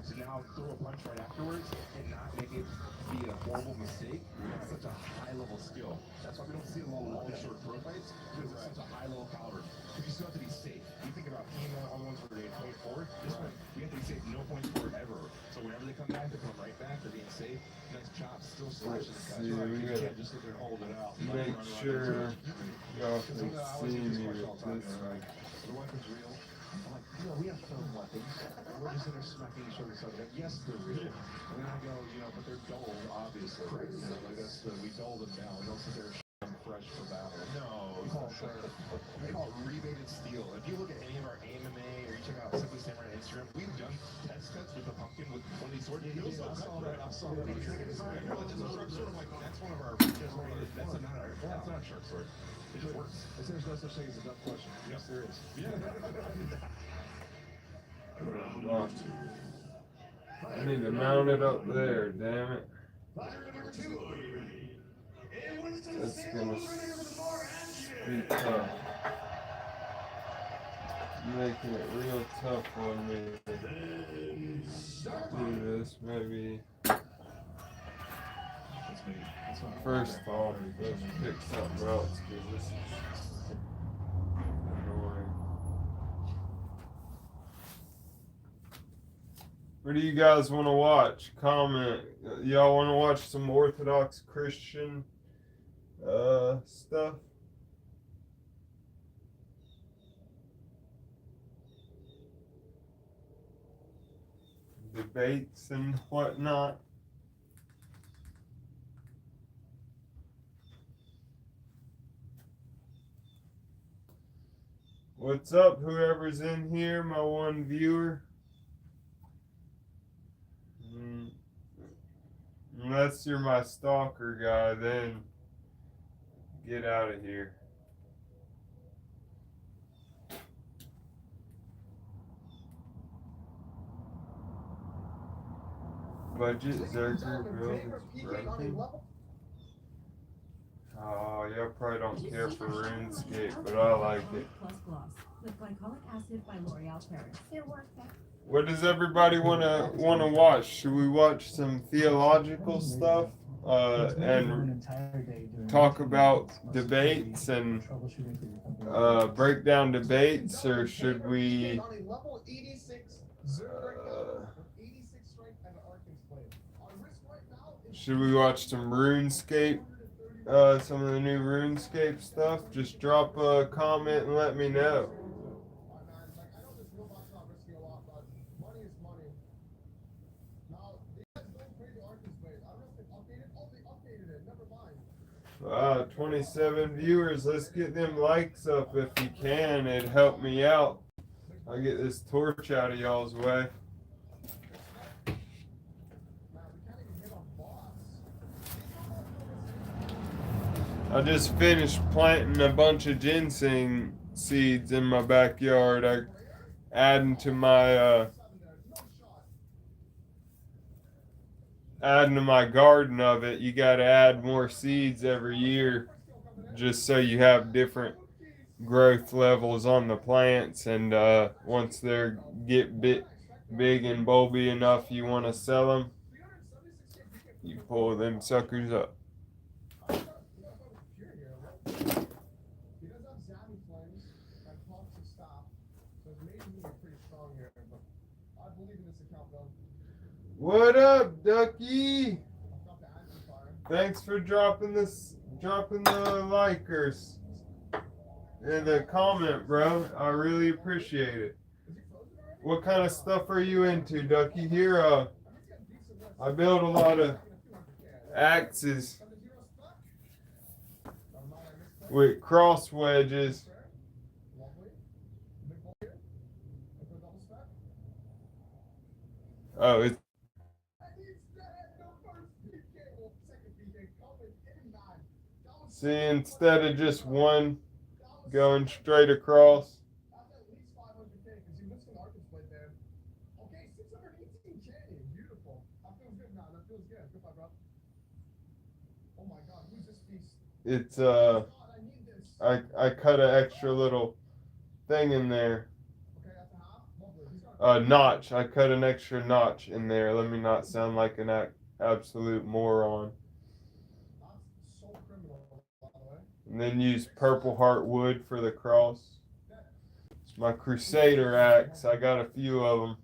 to now throw a punch right afterwards and not make it be a horrible mistake. That's such a high-level skill. That's why we don't see a lot of long and short pro fights, because it's such a high-level caliber. Because you still have to be safe. You think about team on the ones where they point forward. This one, we have to be safe. No points forward ever. So whenever they come back, they come right back. They're being safe. Nice chops. Still slashes. You gotta just sit there and hold it out. make sure y'all can see me with this. The weapon's real. I'm like, we have film weapons. We're just in there smacking each other's heads. Like, yes, they're real. And then I go, but they're dulled, obviously. We dull them down. We don't sit there and them fresh for battle. No, we call it rebated steel. If you look at any of our MMA or you check out Simply Samurai on Instagram, we've done test cuts with the pumpkin with one of these swords. I saw that. I saw that. It's a sharp sword. I'm like, that's one of our. That's not a sharp sword. It just works. There's no such thing as a dumb question. Yes, there is. Yeah. I need to mount it up there, damn it. That's gonna be tough. Making it real tough on me to do this, maybe. First off, let's pick something else, because this is annoying. What do you guys want to watch? Comment. Y'all want to watch some Orthodox Christian stuff? Debates and whatnot? What's up, whoever's in here, my one viewer? Unless you're my stalker guy, then get out of here. Budget Zerker build is broken. Oh, y'all probably don't care for RuneScape, but I like it. What does everybody wanna watch? Should we watch some theological stuff and talk about debates and break down debates, or should we? Should we watch some RuneScape? Some of the new RuneScape stuff? Just drop a comment and let me know. Wow, 27 viewers. Let's get them likes up if you can. It'd help me out. I'll get this torch out of y'all's way. I just finished planting a bunch of ginseng seeds in my backyard. I adding to my garden of it. You got to add more seeds every year, just so you have different growth levels on the plants. And once they get big and bulby enough, you want to sell them, you pull them suckers up. What up, Ducky? Thanks for dropping the likers and the comment, bro. I really appreciate it. What kind of stuff are you into, Ducky? Here, I build a lot of axes with cross wedges. Oh, it's see, instead of just one going straight across. It's I cut an extra little thing in there. notch. I cut an extra notch in there. Let me not sound like an absolute moron. And then use purple heart wood for the cross. It's my Crusader axe. I got a few of them.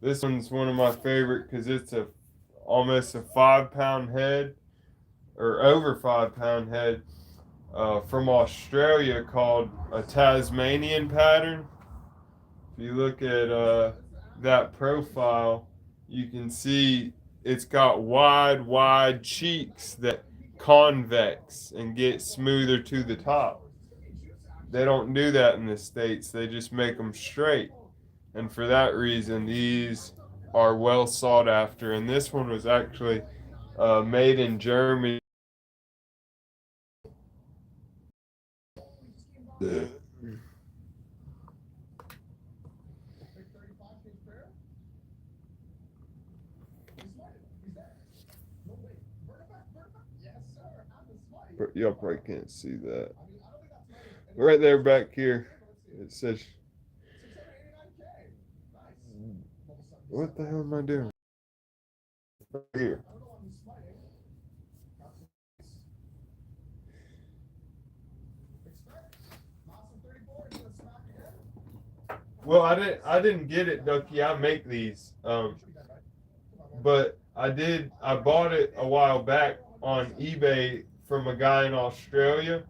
This one's one of my favorite because it's almost a 5-pound head, or over 5-pound head, from Australia, called a Tasmanian pattern. If you look at that profile, you can see it's got wide cheeks that convex and get smoother to the top. They don't do that in the States. They just make them straight. And for that reason, these are well sought after. And this one was actually made in Germany. Y'all probably can't see that. Right there back here, it says, what the hell am I doing? Right here. Well, I didn't get it, Ducky. I make these. But I bought it a while back on eBay from a guy in Australia.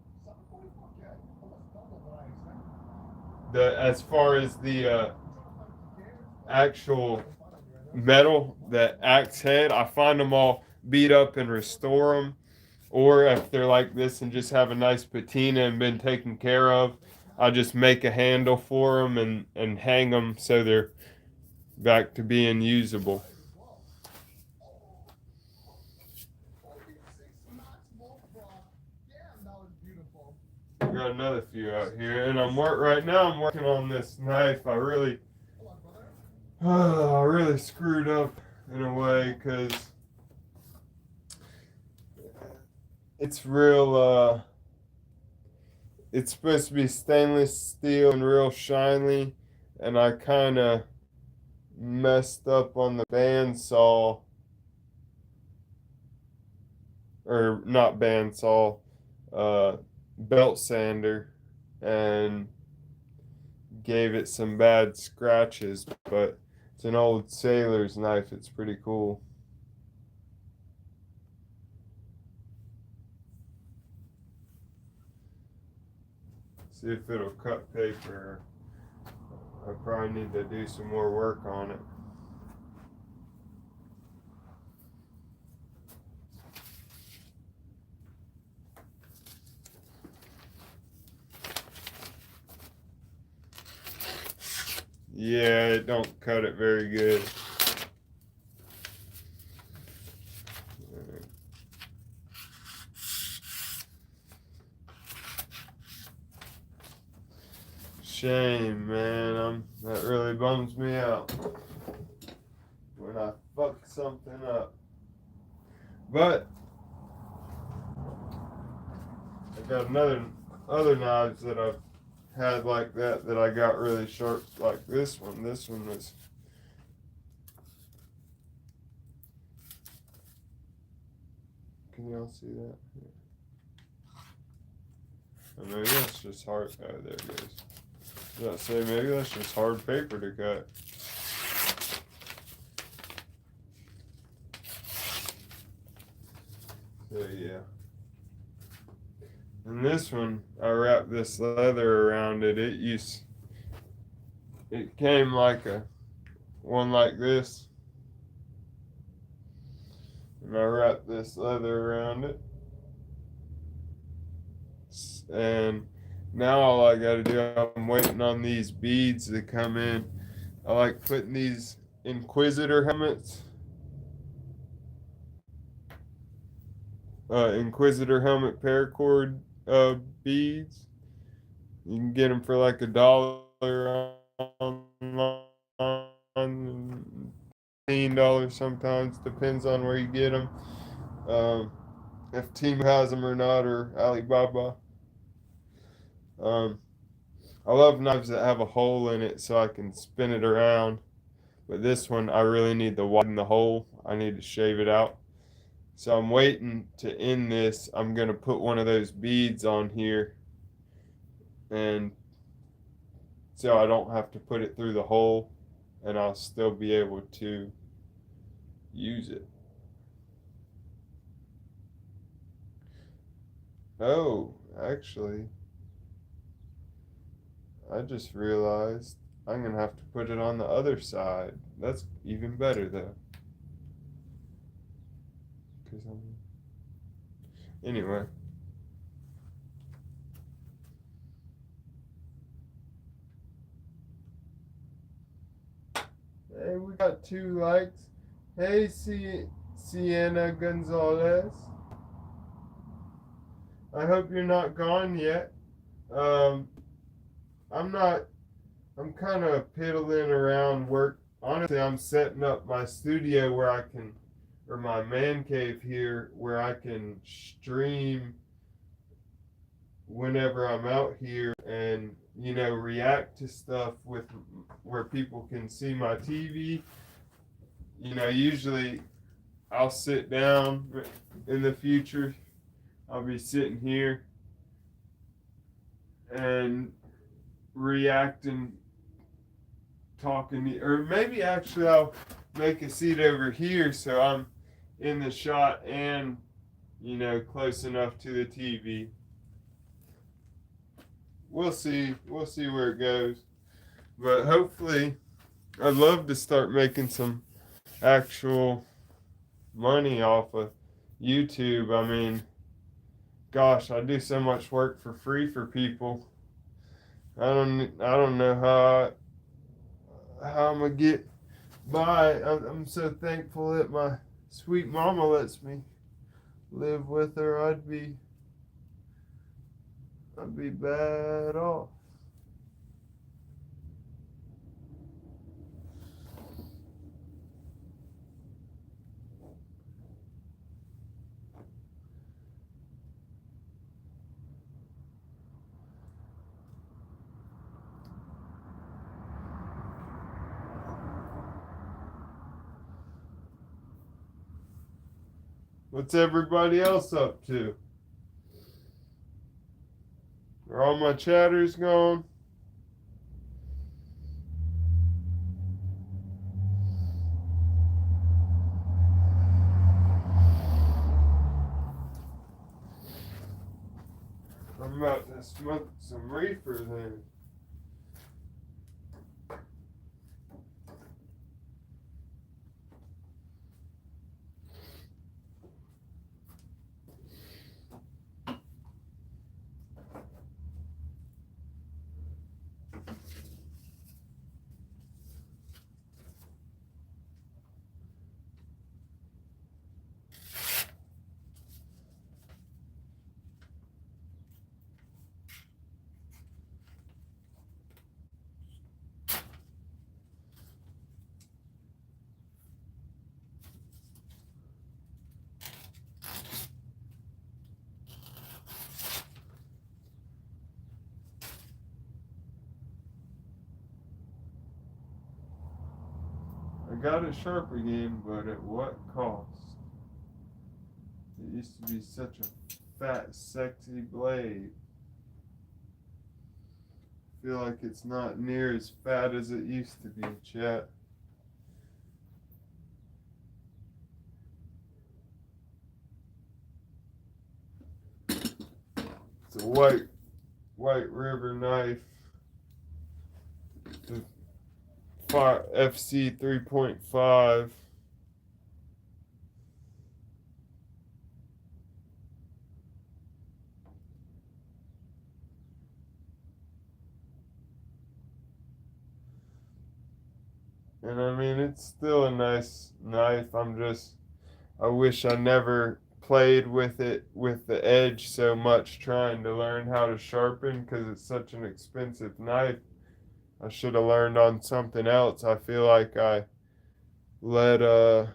As far as the actual metal, the axe head, I find them all beat up and restore them. Or if they're like this and just have a nice patina and been taken care of, I just make a handle for them and hang them so they're back to being usable. Got another few out here, and right now I'm working on this knife. I really screwed up in a way because it's real. It's supposed to be stainless steel and real shiny, and I kind of messed up on the bandsaw, or not bandsaw, belt sander, and gave it some bad scratches. But it's an old sailor's knife. It's pretty cool. See if it'll cut paper. I probably need to do some more work on it. Yeah, it don't cut it very good. Shame, man. That really bums me out when I fuck something up. But I got other knives that I've had like that I got really sharp, like this one. This one was, can y'all see that? Or maybe that's just hard. Oh, there it goes. I was gonna say maybe that's just hard paper to cut. So yeah. And this one, I wrapped this leather around it. It came like one like this. And I wrapped this leather around it. And now all I gotta do, I'm waiting on these beads to come in. I like putting these Inquisitor helmets. Inquisitor helmet paracord beads. You can get them for like $1 online, $15 sometimes, depends on where you get them. If Team has them or not, or Alibaba. I love knives that have a hole in it so I can spin it around. But this one, I really need to widen the hole. I need to shave it out. So I'm waiting to end this. I'm going to put one of those beads on here, and so I don't have to put it through the hole, and I'll still be able to use it. Oh, actually, I just realized I'm going to have to put it on the other side. That's even better, though. Anyway. Hey, we got 2 likes. Hey, Sienna Gonzalez. I hope you're not gone yet. I'm kind of piddling around work. Honestly, I'm setting up my studio where I can, or my man cave here, where I can stream whenever I'm out here and, react to stuff with where people can see my TV. Usually I'll sit down in the future. I'll be sitting here and reacting, talking, or maybe actually I'll make a seat over here so I'm in the shot and, close enough to the TV. We'll see where it goes. But hopefully, I'd love to start making some actual money off of YouTube. I mean, gosh, I do so much work for free for people. I don't know how I'm gonna get by. I'm so thankful that my sweet mama lets me live with her. I'd be bad off. What's everybody else up to? Are all my chatters gone? I'm about to smoke some reefer then. I got it sharp again, but at what cost? It used to be such a fat, sexy blade. I feel like it's not near as fat as it used to be, chat. It's a White River knife. The FC 3.5. And I mean, it's still a nice knife. I wish I never played with it with the edge so much trying to learn how to sharpen because it's such an expensive knife. I should have learned on something else. I feel like I let a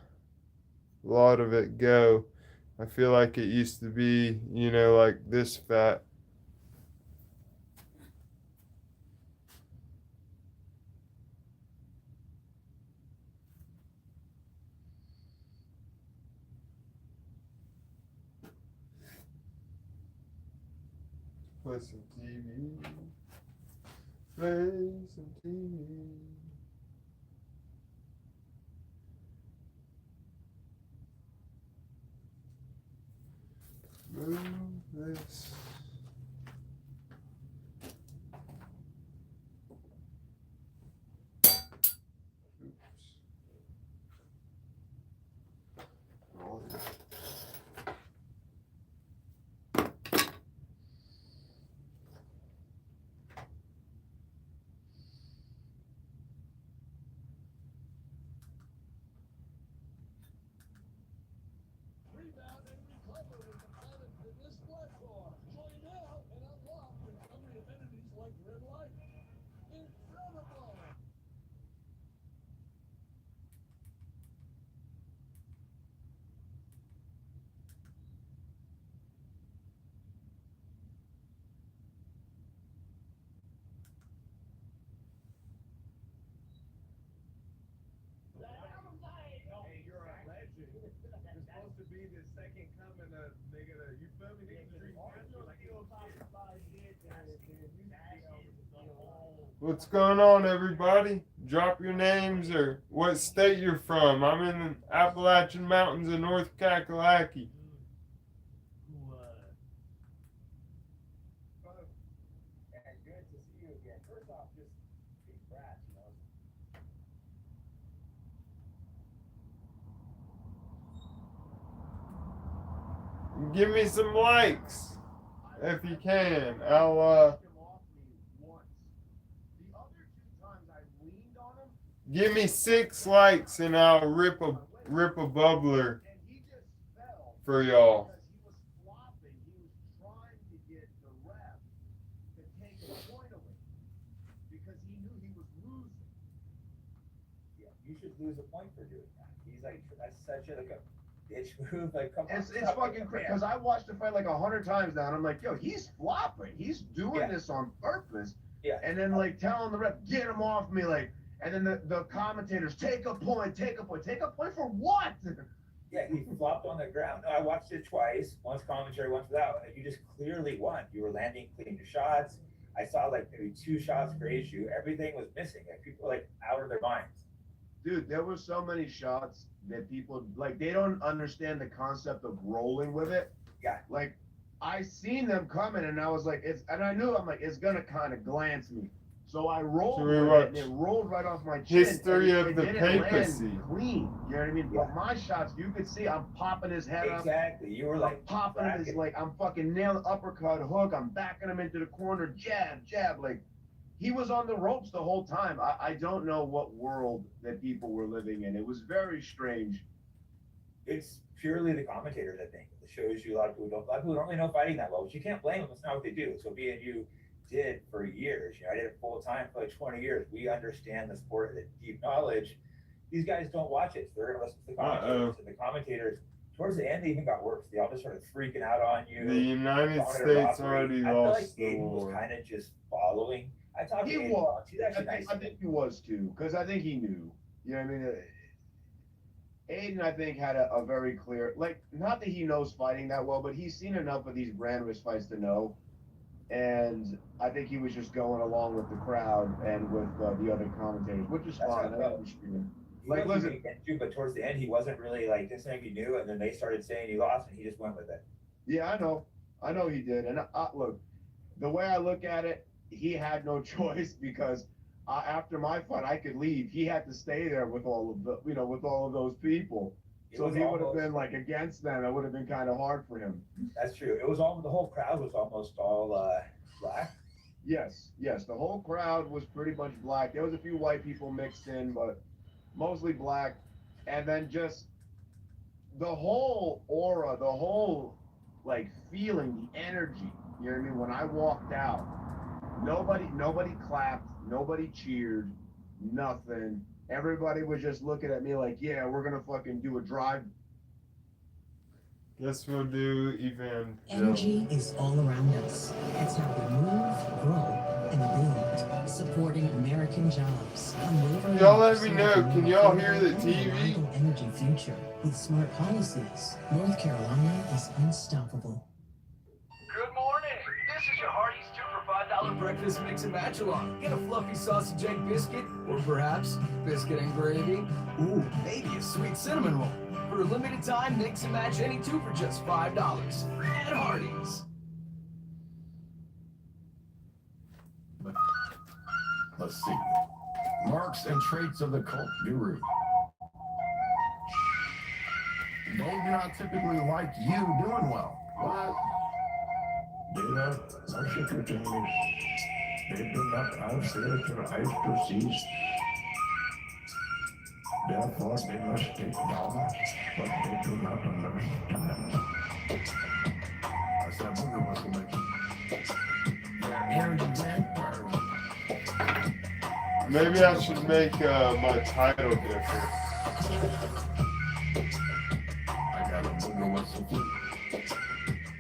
lot of it go. I feel like it used to be, like this fat. Play some TV. Play some TV. Move this. Oops. Oh, yeah. To be the second coming of nigga, you feel me? What's going on, everybody? Drop your names or what state you're from. I'm in the Appalachian Mountains of North Kakalaki. Good to see you again. First off, just congrats, you know. Give me some likes if you can. I'll give me 6 likes and I'll rip a bubbler for y'all. You should lose a point for doing that. He's like, that's such a bitch move. Like, come on. It's fucking crazy because I watched the fight like 100 times now, and I'm like, yo, he's flopping. He's doing this on purpose. Yeah. And then like telling the ref, get him off me, like, and then the commentators, take a point for what? Yeah, he flopped on the ground. No, I watched it twice. Once commentary, once without. And you just clearly won. You were landing clean shots. I saw like maybe 2 shots graze you. Everything was missing. Like people were like out of their minds. Dude, there were so many shots that people like they don't understand the concept of rolling with it. Yeah. Like I seen them coming and I was like, I knew I'm like, it's gonna kind of glance me. So I rolled with it and it rolled right off my chin. History of the papacy. Clean. You know what I mean? Yeah. But my shots, you could see I'm popping his head up. Exactly. You were like popping his like I'm fucking nailing uppercut, hook, I'm backing him into the corner, jab, like he was on the ropes the whole time. I don't know what world that people were living in. It was very strange. It's purely the commentators, I think. It shows you a lot of people don't really know fighting that well, but you can't blame them. It's not what they do. So being you did for years, you know, I did it full time for like 20 years. We understand the sport, the deep knowledge. These guys don't watch it, so they're gonna listen to the commentators. And the commentators, towards the end, they even got worse. They all just started freaking out on you. The United States already lost the war. Was kind of just following. I talked to Aiden. He's actually nice. I think he was too, because I think he knew. You know what I mean? Aiden, I think, had a very clear, like, not that he knows fighting that well, but he's seen enough of these Brandweiss fights to know. And I think he was just going along with the crowd and with the other commentators, which is fine. Like, listen, but towards the end, he wasn't really like this thing he knew, and then they started saying he lost, and he just went with it. Yeah, I know he did. And look, the way I look at it, he had no choice because after my fight, I could leave. He had to stay there with all of the, with all of those people. So if he would have been like against them, it would have been kind of hard for him. That's true. It was the whole crowd was almost all black. Yes. The whole crowd was pretty much black. There was a few white people mixed in, but mostly black. And then just the whole aura, the whole like feeling, the energy. You know what I mean? When I walked out, nobody clapped, nobody cheered, nothing. Everybody was just looking at me like, yeah, we're gonna fucking do a drive. Guess we'll do event. Energy is all around us. It's how we move, grow, and build. Supporting American jobs. Y'all let me know. Can y'all hear the TV? Energy future with smart policies. North Carolina is unstoppable. Good morning. This is your hearty $5 breakfast mix and match along. Get a fluffy sausage egg biscuit, or perhaps biscuit and gravy. Ooh, maybe a sweet cinnamon roll. For a limited time, mix and match any two for just $5 at Hardee's. Let's see. Marks and traits of the cult guru. Those do not typically like you doing well. What? They don't worship your enemies. They do not consider your ecstasies. Therefore, they must take down what they do not understand. That's that booger muscle making. Arrogant vampires. Maybe I should make my title different. I got a booger muscle too.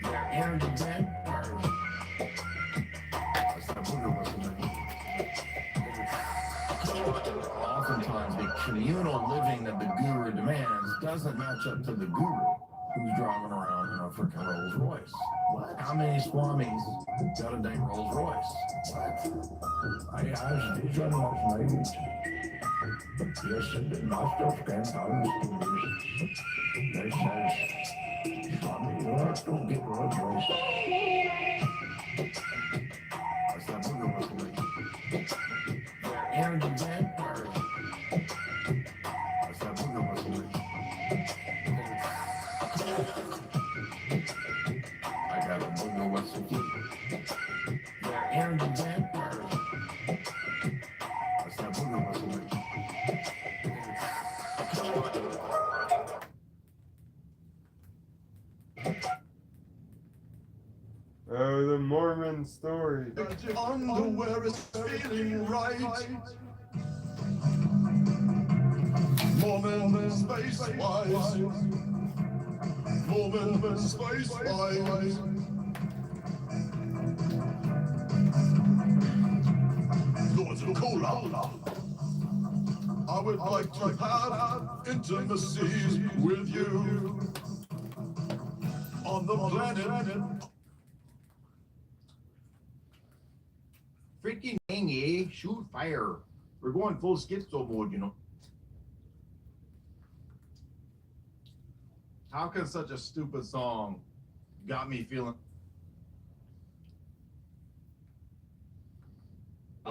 They're arrogant vampires. That's that booger muscle making. Oftentimes, the communal living that the guru demands doesn't match up to the guru who's driving around in a freaking Rolls Royce. What? How many swamis got a dang Rolls Royce? What? I asked these one last night. Yes, and the master came down the stairs. They says, Swami, you have to get Rolls Royce. That's that booger muscle making. They're arrogant vampires. That's that booger muscle making. I got a booger muscle too. They're arrogant vampires. That's that booger muscle making. Oh, the Mormon story. Underwear is feeling right. Mormon space wise. Mormon space wise. Lords of Cola. I would like to have intimacy with you on the planet. Freaking dang, eh? Shoot fire. We're going full schizo mode, you know. How can such a stupid song got me feeling?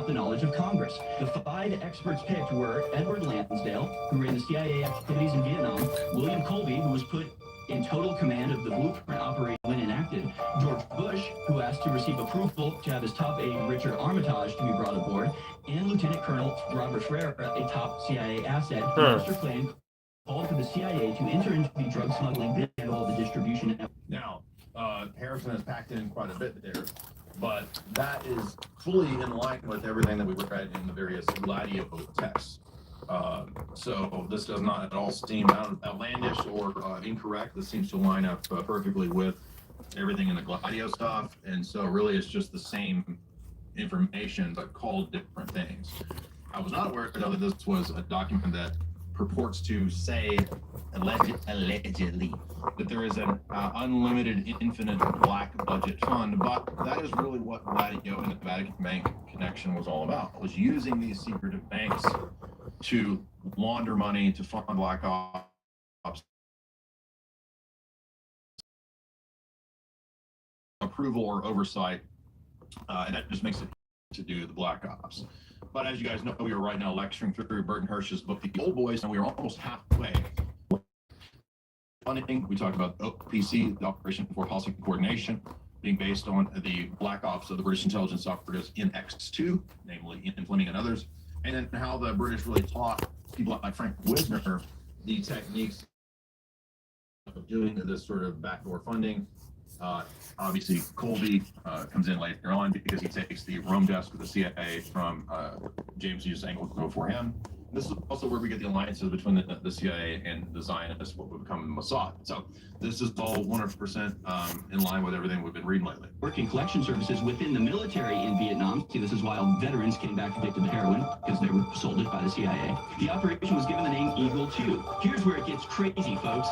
The knowledge of Congress. The 5 experts picked were Edward Lansdale, who ran the CIA activities in Vietnam, William Colby, who was put in total command of the blueprint operation when enacted, George Bush, who asked to receive approval to have his top aide Richard Armitage to be brought aboard, and Lieutenant Colonel Robert Ferreira, a top CIA asset. Mr. Clinton called for the CIA to enter into the drug smuggling and all the distribution. Now, Harrison has packed in quite a bit there, but that is fully in line with everything that we read in the various Gladio texts. So this does not at all seem outlandish or incorrect. This seems to line up perfectly with everything in the Gladio stuff, and so really it's just the same information but called different things. I was not aware that this was a document that purports to say allegedly that there is an unlimited infinite black budget fund, but that is really what Gladio and the Vatican Bank connection was all about, was using these secretive banks to launder money to fund black ops, approval or oversight, and that just makes it to do the black ops. But as you guys know, we are right now lecturing through Burton Hirsch's book, The Old Boys, and we are almost halfway. Funny thing, we talked about OPC, the Operation for Policy Coordination, being based on the black ops of the British intelligence operatives in X2, namely Ian Fleming and others, and then how the British really taught people like Frank Wisner the techniques of doing this sort of backdoor funding. Obviously, Colby comes in later on because he takes the Rome desk of the CIA from James Hughes Anglo before him. this is also where we get the alliances between the CIA and the Zionists, what would become Mossad. So this is all 100% in line with everything we've been reading lately. Working collection services within the military in Vietnam. See, this is why veterans came back addicted to heroin, because they were sold it by the CIA. The operation was given the name Eagle 2. Here's where it gets crazy, folks.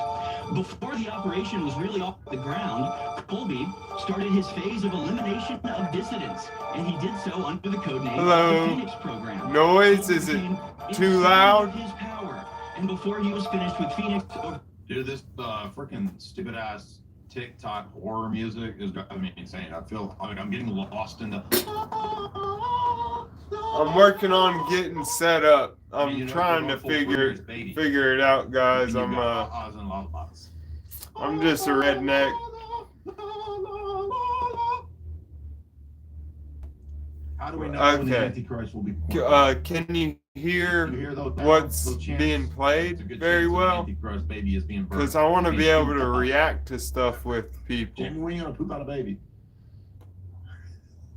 Before the operation was really off the ground, Colby started his phase of elimination of dissidents, and he did so under the codename Hello. the Phoenix Program. Noise? Is it too loud? His power. And before he was finished with Phoenix, Dude, this freaking stupid ass TikTok horror music is driving me insane. I feel like I'm getting lost in the. I'm working on getting set up. I'm You know, trying to full fingers, baby. figure it out, guys. And you I'm got ahs and lollipops. just a redneck. How do we know when the Okay. Antichrist will be born? Can you hear You hear those what's those chants? being It's a played good very chance that well? the Antichrist baby is being birthed. Because I want to be able to react to stuff with people. Jamie, when are you gonna poop out a baby?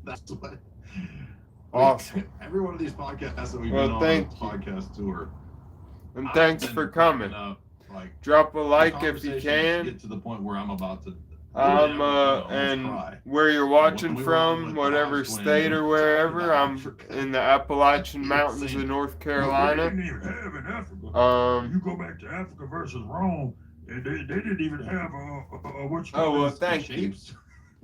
That's what. Awesome. Every one of these podcasts that we've Well, been on thank this you. podcast tour. And I've thanks been for cracking coming. up, like, Drop a the like if you conversations can. Get to the point where I'm about to. And where you're watching When we were on from, with whatever God's state or Wind, wherever, I'm Africa. in the Appalachian It's Mountains insane. of North They Carolina. didn't even have in Africa. Um, You go back to Africa versus Rome, and they didn't even have what you oh, call well, this? thank you. Shapes.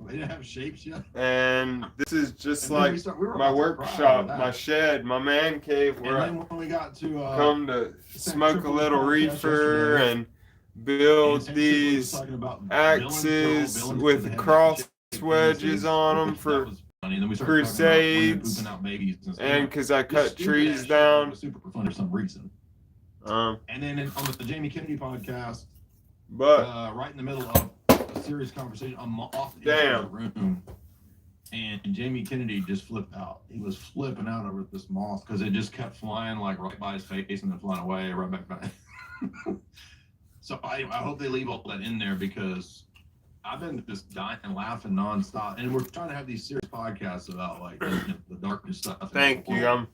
They didn't have shapes yet. And this is just And then like we were my about to cry workshop, over that. my shed, my man cave And where I then when we got to come to smoke a little reefer and build these axes with cross wedges on them for crusades, and because I cut trees down. Super fun for some reason. Um, And then on the Jamie Kennedy podcast, but right in the middle of a serious conversation, I'm off in the room, and Jamie Kennedy just flipped out. He was flipping out over this moth because it just kept flying like right by his face and then flying away right back by. So I hope they leave all that in there because I've been just dying and laughing nonstop, and we're trying to have these serious podcasts about like the darkness stuff. thank you. I'm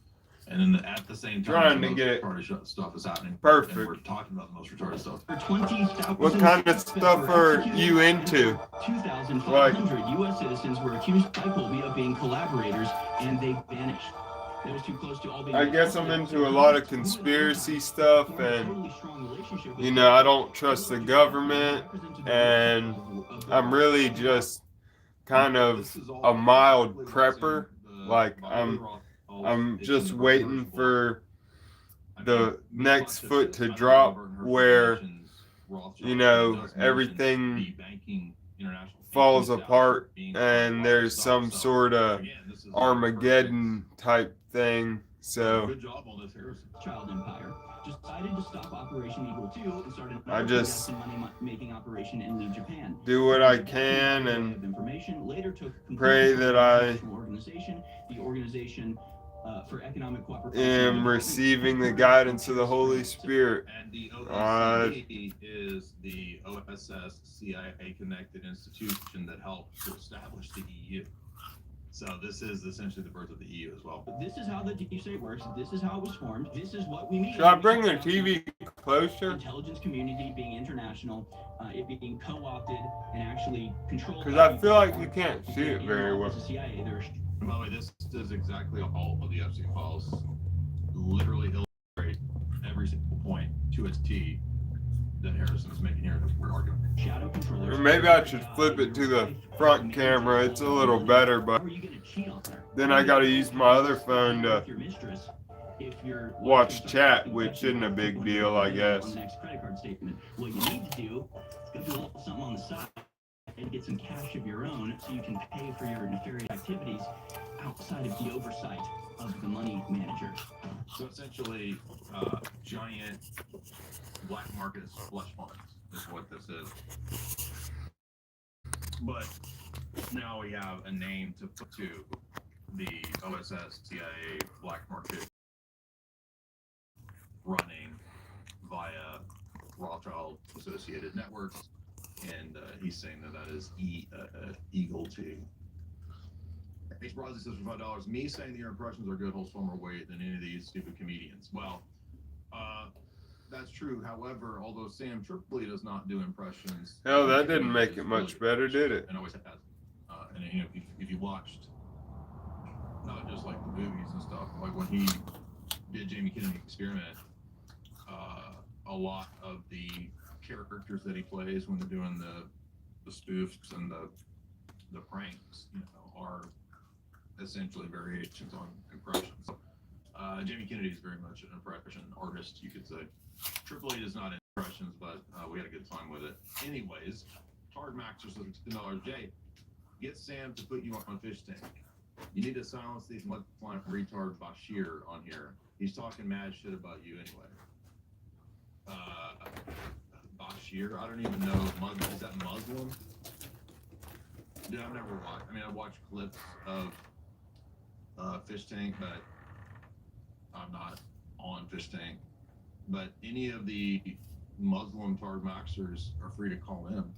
And then at the same time, trying to the get it retarded stuff is happening. perfect. And we're talking about the most retarded stuff. for 20,000 What kind of stuff are you into? 2,500 U.S. citizens were accused by Colby of being collaborators, and they vanished. That was too close to all being. I guess I'm into a lot of conspiracy stuff, and you know, I don't trust the government, and I'm really just kind of a mild prepper. Like I'm just waiting for the next foot to drop where, you know, everything falls apart and there's some sort of Armageddon type thing. So Good job on this, Harrison. Child Empire decided to stop Operation Eagle 2 and started I just money-making operation in Japan. do what I can and information later took pray that I organization, the organization for economic cooperation am receiving the guidance of the Holy Spirit. And the OECD is the OSS CIA connected institution that helped to establish the EU. So this is essentially the birth of the EU as well. This is how the deep state works. This is how it was formed. This is what we mean. Should I bring the TV closer? Intelligence community being international, it being co-opted and actually controlled. Because I feel like you can't see it very well. The CIA, there's By the way, this is exactly all of the Epstein files. Literally illustrate every single point to its T that Harrison is making here that we're arguing. shadow controllers. Or maybe I should flip it to the front camera. It's a little better, but How are you gonna cheat on her? then I gotta use my other phone to With your mistress, if you're watch chat, which isn't a big deal, I guess. On the next credit card statement, what you need to do is go do a little something on the side and get some cash of your own so you can pay for your nefarious activities outside of the oversight of the money manager. So essentially, giant black market slush funds is what this is. But now we have a name to put to the OSS CIA black market running via Rothschild associated networks, and he's saying that that is Eagle 2. H. Brosley says for $5, me saying that your impressions are good holds far more weight than any of these stupid comedians. Well, That's true. However, although Sam Tripoli does not do impressions, Hell, that didn't make it much better, did it? And always has. And you know, if you watched, not just like the movies and stuff, like when he did Jamie Kennedy Experiment, a lot of the characters that he plays when they're doing the spoofs and the pranks, you know, are essentially variations on impressions. Jamie Kennedy is very much an impression artist, you could say. Triple H is not impressions, but we had a good time with it. Anyways, Tard Maxers was $10. Jay, get Sam to put you on Fish Tank. You need to silence these mud flying retard Bashir on here. He's talking mad shit about you anyway. Bashir, I don't even know. Is that Muslim? Dude, I've never watched. I mean, I watched clips of Fish Tank, but I'm not on Fish Tank. But any of the Muslim Tard Maxers are free to call in.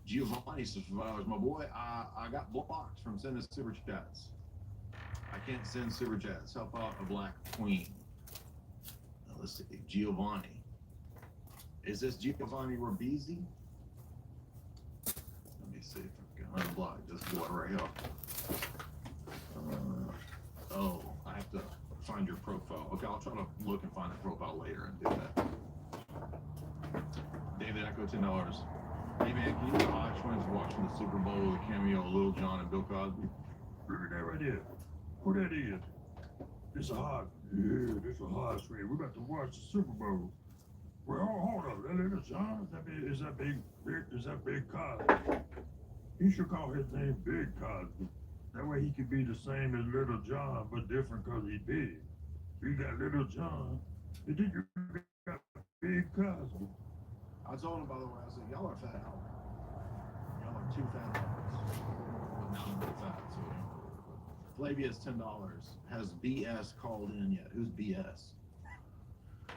Giovanni says, my boy, I got blocked from sending super chats. I can't send super chats. Help out a black queen. Now, let's see, Giovanni. Is this Giovanni Ribisi? Let me see if I can unblock this boy right here. Oh, I have to find your profile. Okay, I'll try to look and find the profile later and do that. David Echo, $10. Hey man, can you get Hot Twins watching the Super Bowl with a cameo of Lil Jon and Bill Cosby? Look at that right there. Who that is? This a hot. Yeah, this a hot screen. We're about to watch the Super Bowl. Well, hold up. That Little John? Is that Big Cosby? He should call his name Big Cosby. That way he could be the same as Little John, but different because he's big. You got Little John, and then you got Big Cosby. I told him, by the way, I said, y'all are fat. Y'all are too fat. But now I'm fat, so Flavia's $10. Has BS called in yet? Who's BS?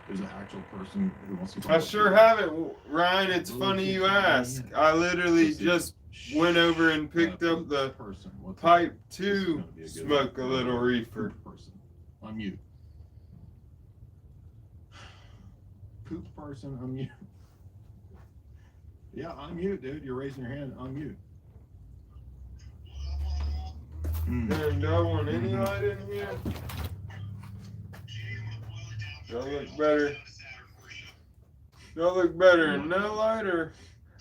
There's an actual person who wants to. I sure haven't, Ryan. It's funny you ask. I literally just went over and picked up the pipe to smoke a little reefer. Unmute. Poop person, unmute. Yeah, unmute, dude. You're raising your hand. Unmute. Damn, do I want any light in here? Do I look better? Do I look better in no light or?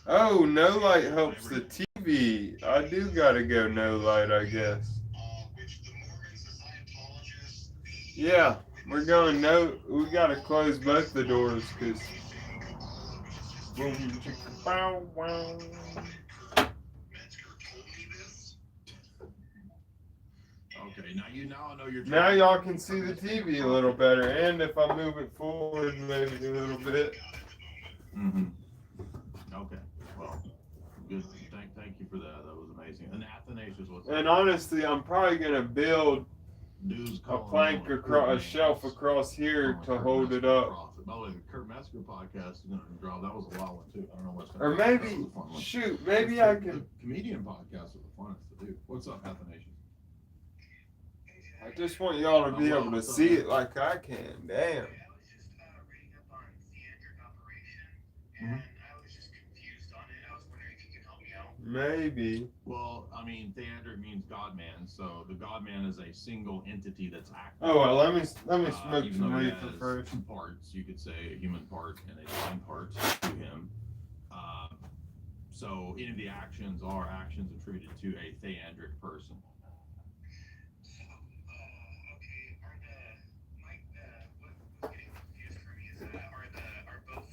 Oh, no light helps the TV. I do gotta go no light, I guess. Yeah, we're going no. We gotta close both the doors because. Bow, wow. Okay, now you now know you're. Now y'all can see the TV a little better, and if I move it forward maybe a little bit. Mm-hmm. Okay. Well, good. Thank you for that. That was amazing. And Athanasius was. And honestly, I'm probably gonna build a plank across a shelf across here to hold it up. By the way, the Kurt Metzger podcast is gonna drop. That was a wild one too. I don't know what's. Or maybe shoot, maybe I can. The comedian podcast is the funnest to do. What's up, Athanasius? I just want y'all to be able to see it like I can. Damn. I was just reading up on theatric operation, and I was just confused on it. I was wondering if you could help me out. Maybe. Well, I mean, theandric means God-man, so the God-man is a single entity that's active. Oh well, let me smoke even some though he reefer has first. two parts, you could say a human part and a divine part to him. So any of the actions are actions attributed to a theandric person. So, okay, what's getting confused for me is are both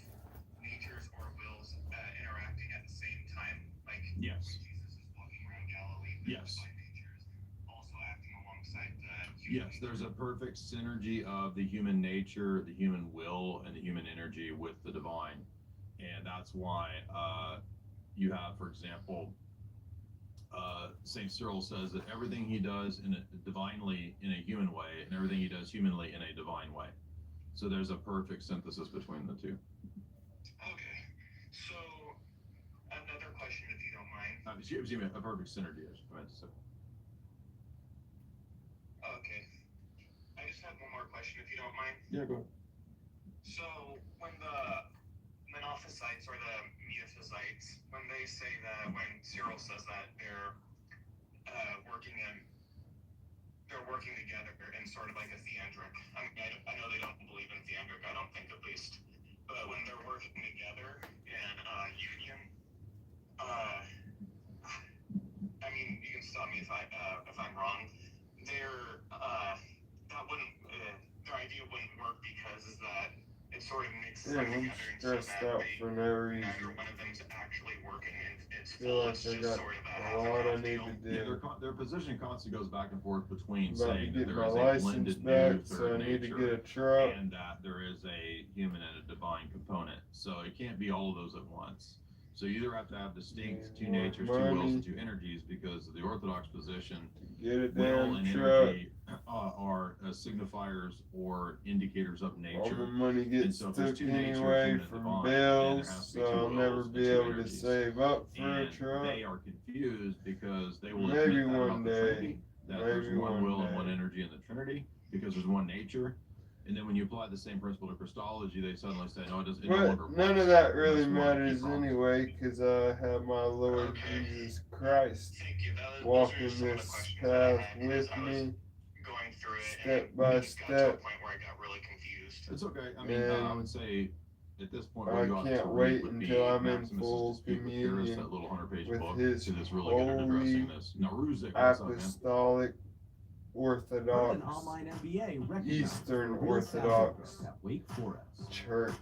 natures or wills interacting at the same time? Like, Yes. when Jesus is walking around Galilee, the Yes. divine natures also acting alongside the human Yes, there's a perfect synergy of the human nature, the human will, and the human energy with the divine. And that's why you have, for example, St. Cyril says that everything he does divinely in a human way, and everything he does humanly in a divine way. So there's a perfect synthesis between the two. Okay, so another question, if you don't mind. Excuse me, a perfect synergy, I meant to say. Okay, I just have one more question, if you don't mind. Yeah, go ahead. So when the Monophysites or the Meophysites, when they say that, when Cyril says that they're working together in sort of like a theandric. I mean, I know they don't believe in theandric. I don't think, at least. But when they're working together in union, I mean, you can stop me if I'm wrong. Their idea wouldn't work because is that it sort of mixes Yeah, them I'm together and so stressed that out for no reason. neither one of them's actually working in its Feel like fullest, I just got sort of a a half lot I and half need deal. to Yeah, do. their position constantly goes back and forth between I'm about to saying that get there my is a license blended back, new so I third need to nature get a truck. and that there is a human and a divine component. So it can't be all of those at once. So you either have to have distinct two natures, two wills, and two energies, because of the Orthodox position, Get a will damn and truck. energy are signifiers or indicators of All my nature. money And gets so if there's took two natures, anyway human and from divine, then there bills, has to be so two I'll never wills and be two able to energies. save up for a And truck. they are confused because they will Maybe admit that one about the day. Trinity, that there's Maybe one one will and one day. energy in the Trinity, because there's one nature. And then when you apply the same principle to Christology, they suddenly say, no, it doesn't. It no longer But none works. of that And really that's one of the key matters problems. anyway, because I have my Lord Okay. Jesus Christ Thank you. Those are walking just some of the this questions that I path had, 'cause with I was me, going through it step and by it just got to a step. point where I got really confused. It's okay. I mean, I would say at this point, what I you ought can't to wait read would be until I'm in Maximus's full Dispute with Pyrrhus, communion that little 100-page with book, his because it's really good at addressing holy this. Now, Ruzik, what's up, man? apostolic Orthodox Online MBA recognized Eastern for real Orthodox Southern at Wake Forest. Church.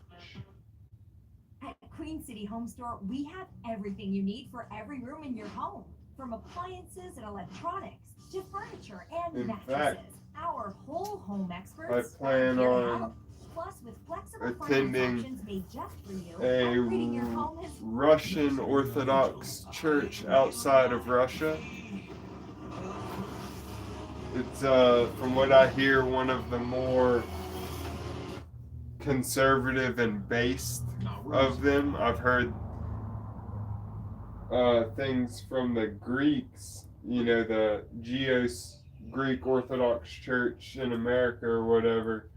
At Queen City Home Store, we have everything you need for every room in your home. From appliances and electronics to furniture and In mattresses. fact, Our whole home experts I plan are here to on help. Plus, with flexible attending finance options made just for you, a upgrading your home is Russian Orthodox church outside of Russia. It's from what I hear, one of the more conservative and based of them. I've heard things from the Greeks, you know, the Greek Orthodox Church in America or whatever.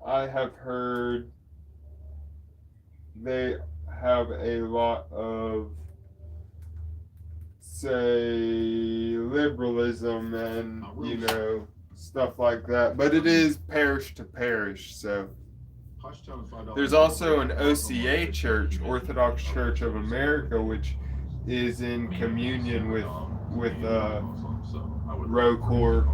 I have heard they have a lot of, say, liberalism and, you know, stuff like that. But it is parish to parish, so. There's also an OCA church, Orthodox Church of America, which is in communion with RoCore.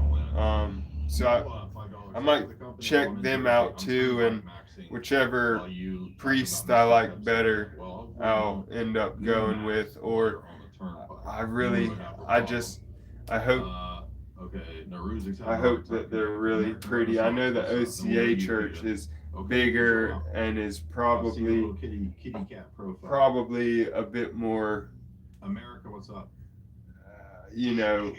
So I might check them out too, and whichever priest I like better, I'll end up going with. Or I hope that they're really pretty. I know the OCA church is bigger and is probably a bit more, America, what's up? you know,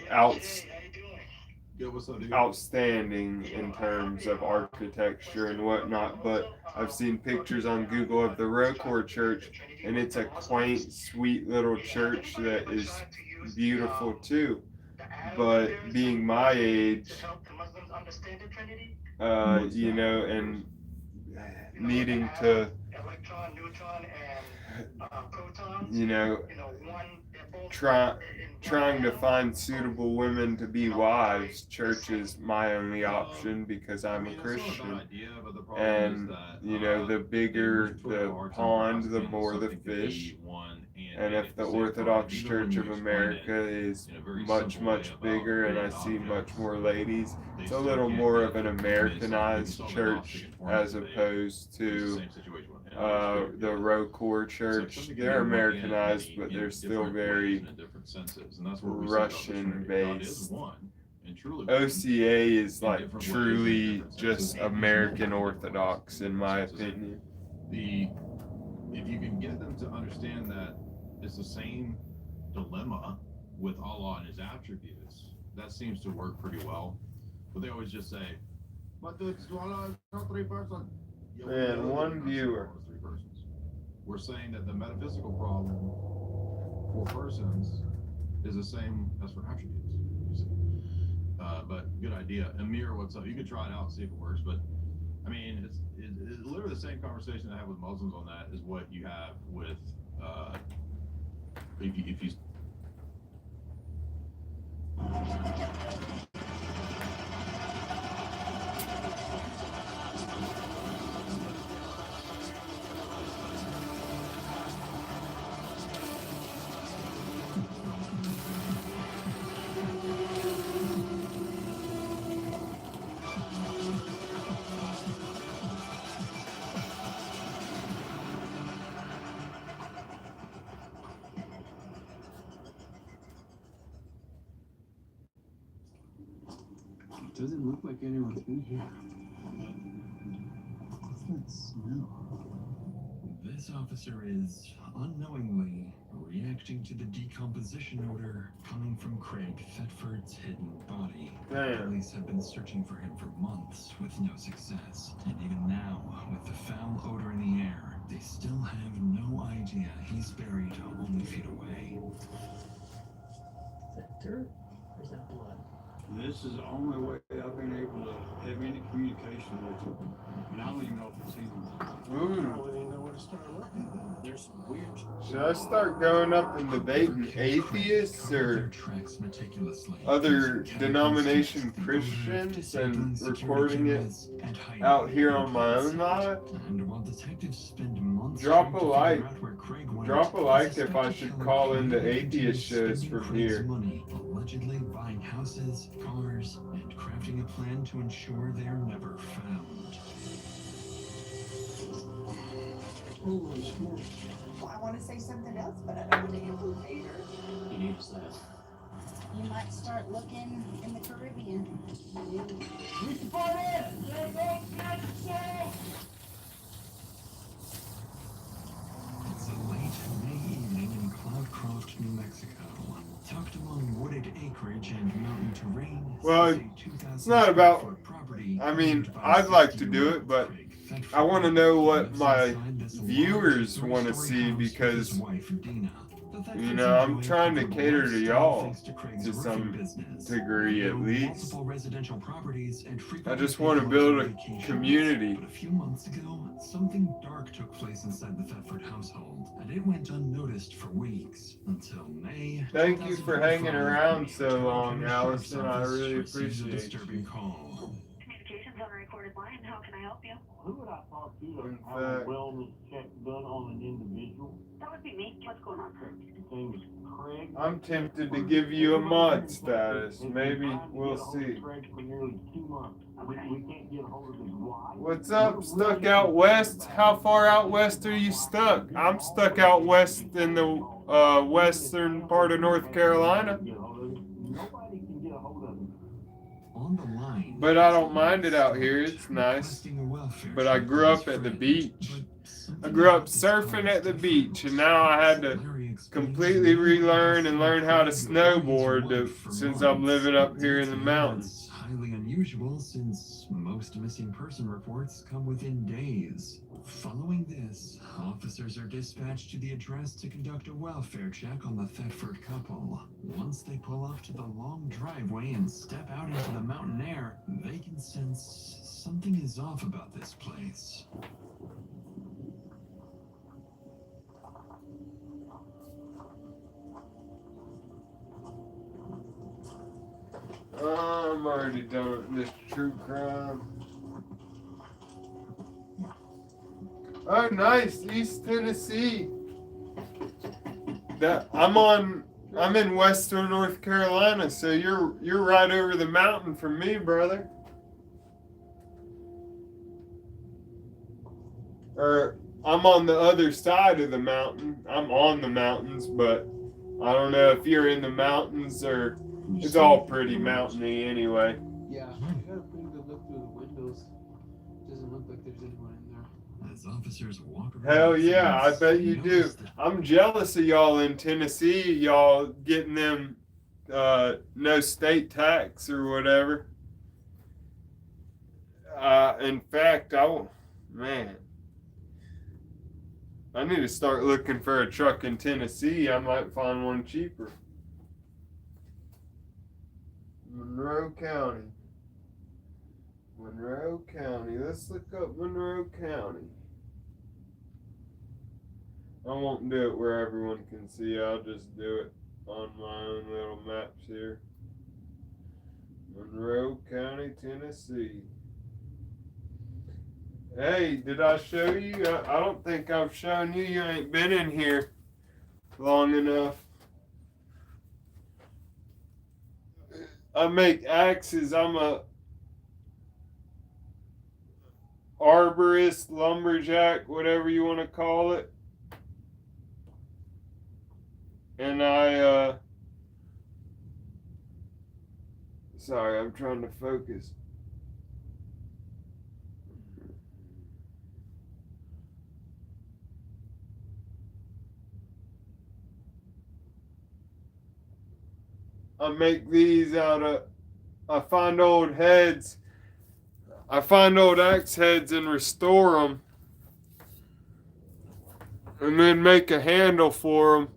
outstanding in terms of architecture and whatnot. But I've seen pictures on Google of the RoCore church, and it's a quaint, sweet little church that is beautiful too. But being my age, you know, and needing to, you know, trying to find suitable women to be wives, church is my only option because I'm a Christian. And, you know, the bigger the pond, the more the fish. And if the Orthodox Church of America is much, much bigger and I see much more ladies, it's a little more of an Americanized church as opposed to the RoCore church. They're Americanized, but they're still very Russian based. OCA is like truly just American Orthodox in my opinion. If you can get them to understand that it's the same dilemma with Allah and his attributes, that seems to work pretty well. But they always just say, but Allah is not three persons. Man, one viewer. We're saying that the metaphysical problem for persons is the same as for attributes. You see. But good idea. Amir, what's up? You can try it out and see if it works. But I mean, It's literally the same conversation I have with Muslims on that is what you have with if you Doesn't look like anyone's been here. What's that smell? This officer is unknowingly reacting to the decomposition odor coming from Craig Thetford's hidden body. Damn. Police have been searching for him for months with no success. And even now, with the foul odor in the air, they still have no idea he's buried only feet away. Is that dirt or is that blood? This is the only way I've been able to have any communication with him. And I don't even know if it's even. Ooh. Probably didn't know where to start looking. There's some weird. Should I start going up and debating atheists or other denomination Christians and recording it out here on my own live? Drop a like. Drop a like if I should call into atheist shows from here. Allegedly buying houses, cars, and crafting a plan to ensure they are never found. Holy smokes. Well, I want to say something else, but I don't want to interfere. He needs that. You might start looking in the Caribbean. It's a late May evening in Cloudcroft, New Mexico. Tucked among wooded acreage and mountain terrain. Well, it's not about, I mean, I'd like to do it, but I want to know what my viewers want to see because, you know, I'm trying to cater to y'all to some degree at least. I just want to build a community. But a few months ago, something dark took place inside the Thetford household, and it went unnoticed for weeks until May. Thank you for hanging around so long, Allison. I really appreciate you. Communications on a recorded line. How can I help you? Who would I talk to In have a fact- wellness check done on an individual? That would be me. What's going on, sir? His name is Craig. I'm tempted to give you a mod status. Maybe we'll see. Craig for nearly 2 months. We can't get a hold of his wife. What's up? Stuck out west? How far out west are you stuck? I'm stuck out west in the western part of North Carolina. Nobody can get a hold of him. On the line. But I don't mind it out here. It's nice. But I grew up at the beach. I grew up surfing at the beach, and now I had to completely relearn and learn how to snowboard since I'm living up here in the mountains. Highly unusual since most missing person reports come within days. Following this, officers are dispatched to the address to conduct a welfare check on the Thetford couple. Once they pull up to the long driveway and step out into the mountain air, they can sense something is off about this place. I'm already done with this true crime. Oh, nice, East Tennessee. I'm in Western North Carolina, so you're right over the mountain from me, brother. Or I'm on the other side of the mountain. I'm on the mountains, but I don't know if you're in the mountains or it's all pretty mountainy anyway. Yeah, I got a pretty good look through the windows. Doesn't look like there's anyone in there. As officers walk around. Hell yeah, I bet you do. I'm jealous of y'all in Tennessee, y'all getting them no state tax or whatever. In fact, man, I need to start looking for a truck in Tennessee. I might find one cheaper. Monroe County. Monroe County. Let's look up Monroe County. I won't do it where everyone can see. I'll just do it on my own little maps here. Monroe County, Tennessee. Hey, did I show you? I don't think I've shown you. You ain't been in here long enough. I make axes. I'm a arborist, lumberjack, whatever you want to call it. And sorry, I'm trying to focus. I make these out of, I find old heads. I find old axe heads and restore them. And then make a handle for them.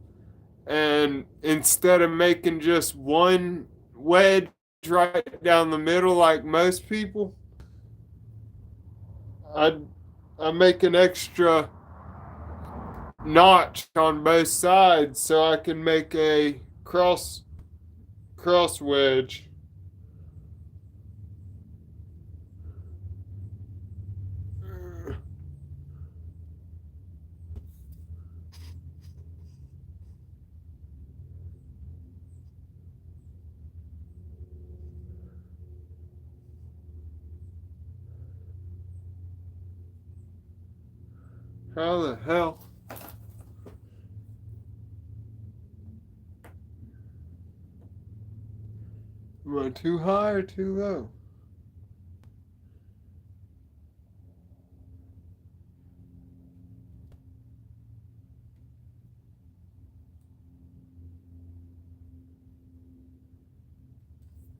And instead of making just one wedge right down the middle like most people, I make an extra notch on both sides so I can make a cross wedge. How the hell? Am I too high or too low?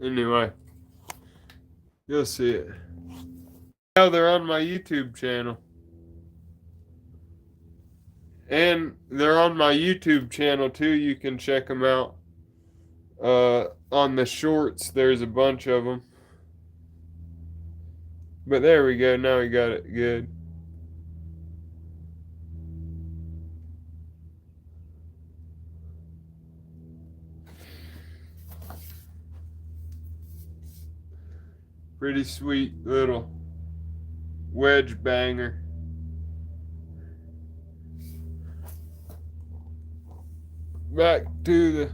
Anyway, you'll see it. Now they're on my YouTube channel. And they're on my YouTube channel too. You can check them out. On the shorts, there's a bunch of them. But there we go. Now we got it good. Pretty sweet little wedge banger. Back to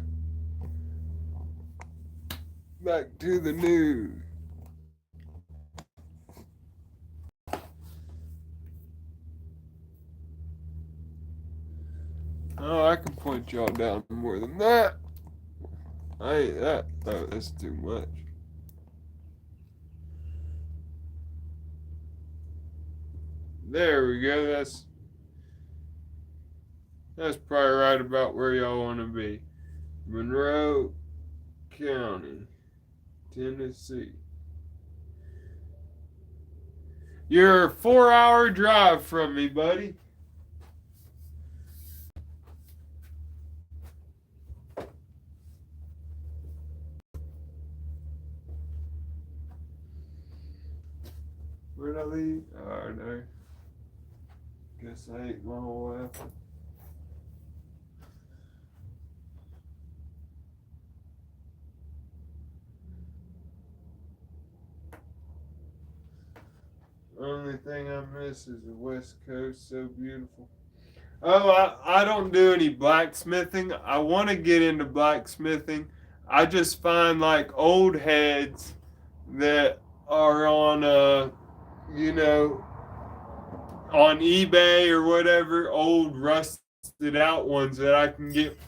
the news. Oh, I can point y'all down more than that. I ain't that. Oh, that's too much. There we go. That's probably right about where y'all want to be. Monroe County, Tennessee. You're a 4-hour drive from me, buddy. Where'd I leave? Oh, there. Guess I ate my whole apple. Only thing I miss is the West Coast, so beautiful. Oh, I don't do any blacksmithing. I want to get into blacksmithing. I just find like old heads that are on on eBay or whatever, old rusted out ones that I can get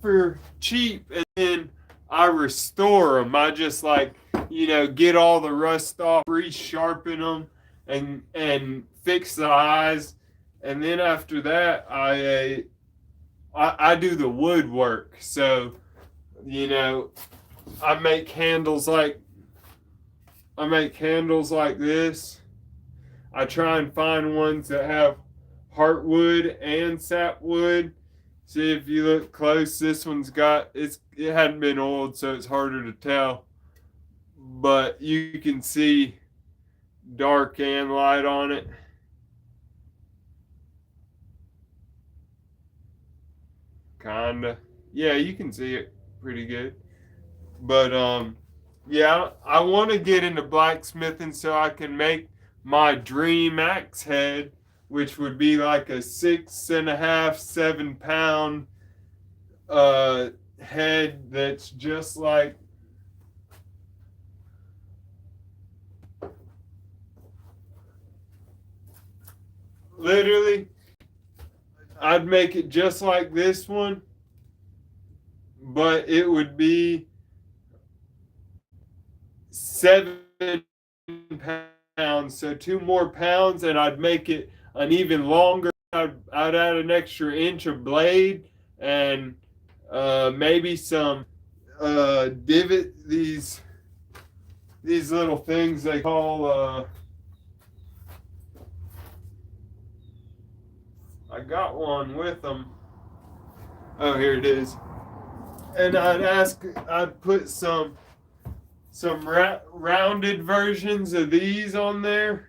for cheap, and then I restore them. I just get all the rust off, re-sharpen them, and fix the eyes, and then after that I do the woodwork. So I make handles like this. I try and find ones that have heartwood and sapwood. See, if you look close, this one's got it hadn't been oiled, so it's harder to tell. but you can see dark and light on it. Kinda. Yeah, you can see it pretty good. But yeah, I want to get into blacksmithing so I can make my dream axe head, which would be like a 6.5, 7 pound head that's just like literally I'd make it just like this one, but it would be 7 pounds, so 2 more pounds, and I'd make it an even longer. I'd add an extra inch of blade and maybe some divot, these little things they call I got one with them. Oh, here it is. And I'd put some rounded versions of these on there.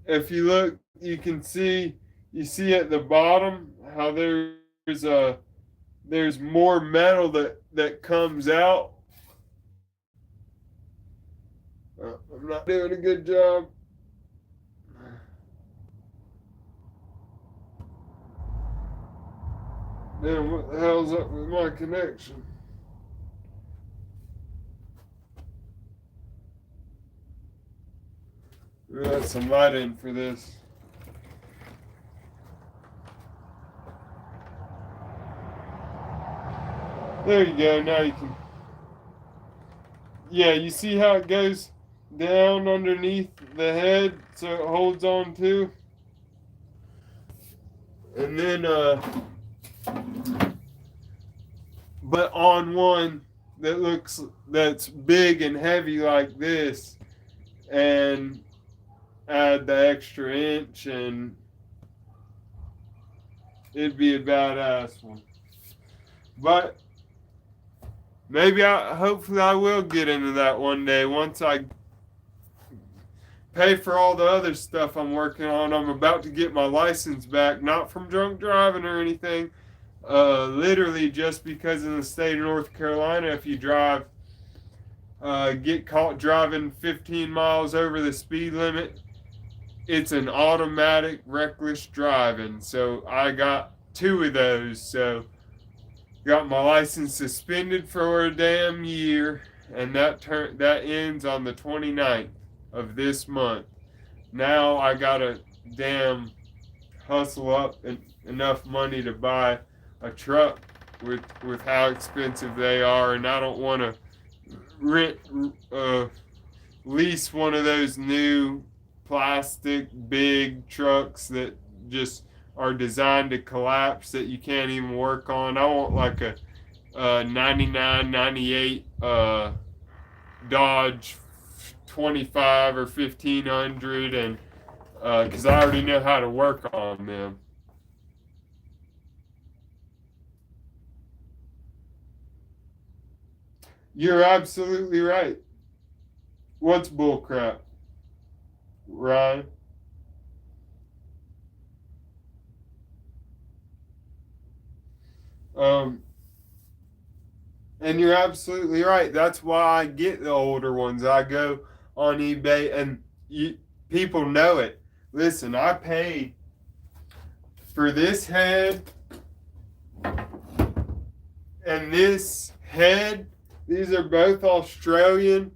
If you look, you see at the bottom how there's more metal that comes out. I'm not doing a good job. Damn, what the hell's up with my connection? We got some light in for this. There you go, now you can. Yeah, you see how it goes down underneath the head so it holds on too? And then, but on one that's big and heavy like this, and add the extra inch, and it'd be a badass one. But hopefully I will get into that one day once I pay for all the other stuff I'm working on. I'm about to get my license back, not from drunk driving or anything. Literally just because in the state of North Carolina, if you get caught driving 15 miles over the speed limit, it's an automatic reckless driving. So I got 2 of those. So got my license suspended for a damn year, and that ends on the 29th of this month. Now I gotta damn hustle up enough money to buy a truck with how expensive they are, and I don't want to lease one of those new plastic big trucks that just are designed to collapse that you can't even work on. I want like a 99, 98 Dodge 25 or 1500, and because I already know how to work on them. You're absolutely right. What's bullcrap, Ryan? And you're absolutely right. That's why I get the older ones. I go on eBay, and people know it. Listen, I paid for this head and this head. These are both Australian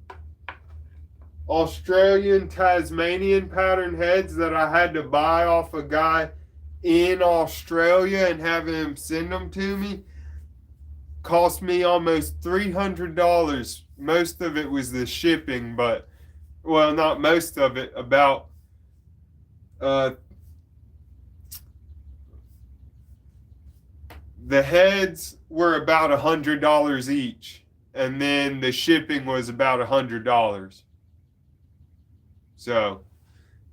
Tasmanian pattern heads that I had to buy off a guy in Australia and have him send them to me. Cost me almost $300. Most of it was the shipping, but, well, not most of it, about the heads were about $100 each, and then the shipping was about $100. So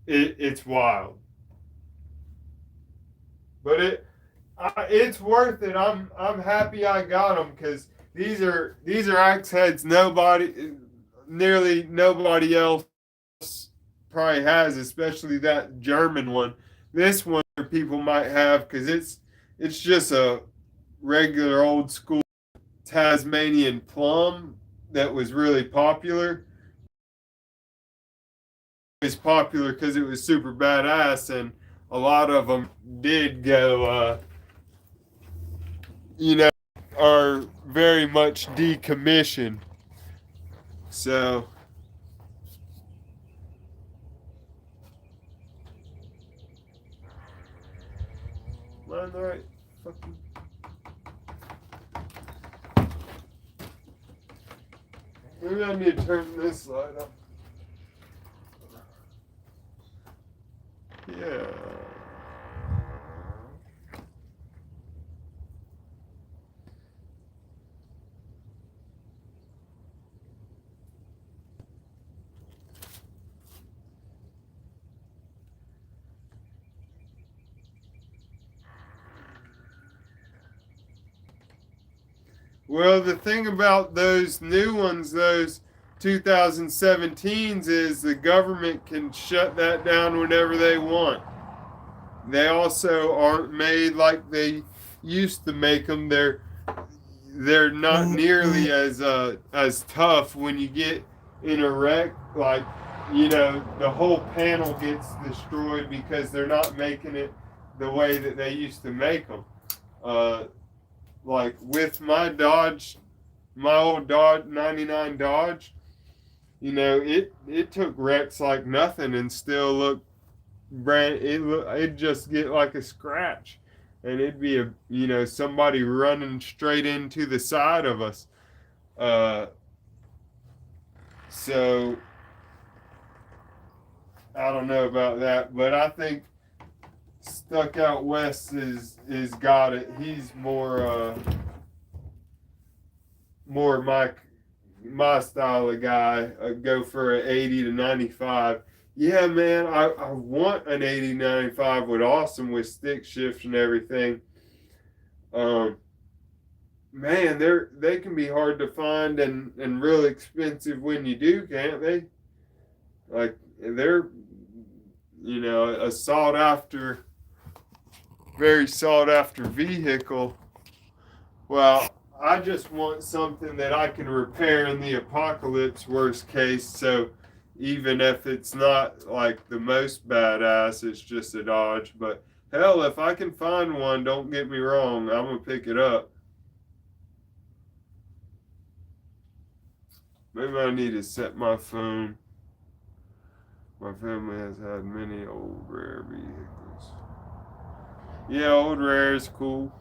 it's wild. But It's worth it. I'm happy I got them because these are axe heads nearly nobody else probably has, especially that German one. This one people might have because it's just a regular old school Tasmanian plum that was really popular. It was popular because it was super badass, and a lot of them did go, are very much decommissioned. So, am I in the right fucking... Maybe I need to turn this light up. Yeah. Well, the thing about those new ones, those 2017s, is the government can shut that down whenever they want. They also aren't made like they used to make them. They're not nearly as tough when you get in a wreck. Like, the whole panel gets destroyed because they're not making it the way that they used to make them. Like with my old Dodge 99 Dodge, it took wrecks like nothing and still looked it'd just get like a scratch, and it'd be somebody running straight into the side of us. So I don't know about that, but I think Stuck Out West is got it. He's more my style of guy. Go for an 80 to 95. Yeah, man, I want an 80 95 with awesome with stick shift and everything. Man, they can be hard to find and real expensive when you do, can't they? Like, they're a very sought after vehicle. Well, I just want something that I can repair in the apocalypse, worst case. So even if it's not like the most badass, it's just a Dodge. But hell, if I can find one, don't get me wrong, I'm gonna pick it up. Maybe I need to set my phone. My family has had many old rare vehicles. Yeah, old rare is cool.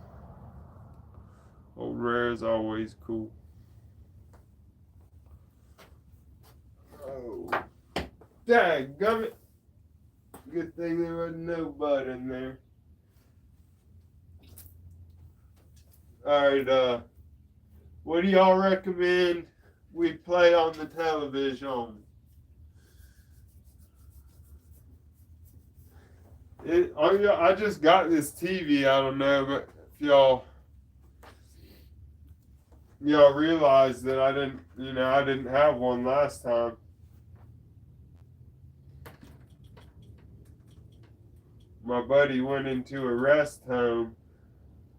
Old rare is always cool. Oh, dadgummit. Good thing there wasn't no butt in there. Alright, what do y'all recommend we play on the television? I just got this TV, I don't know, but if y'all realize that I didn't have one last time. My buddy went into a rest home,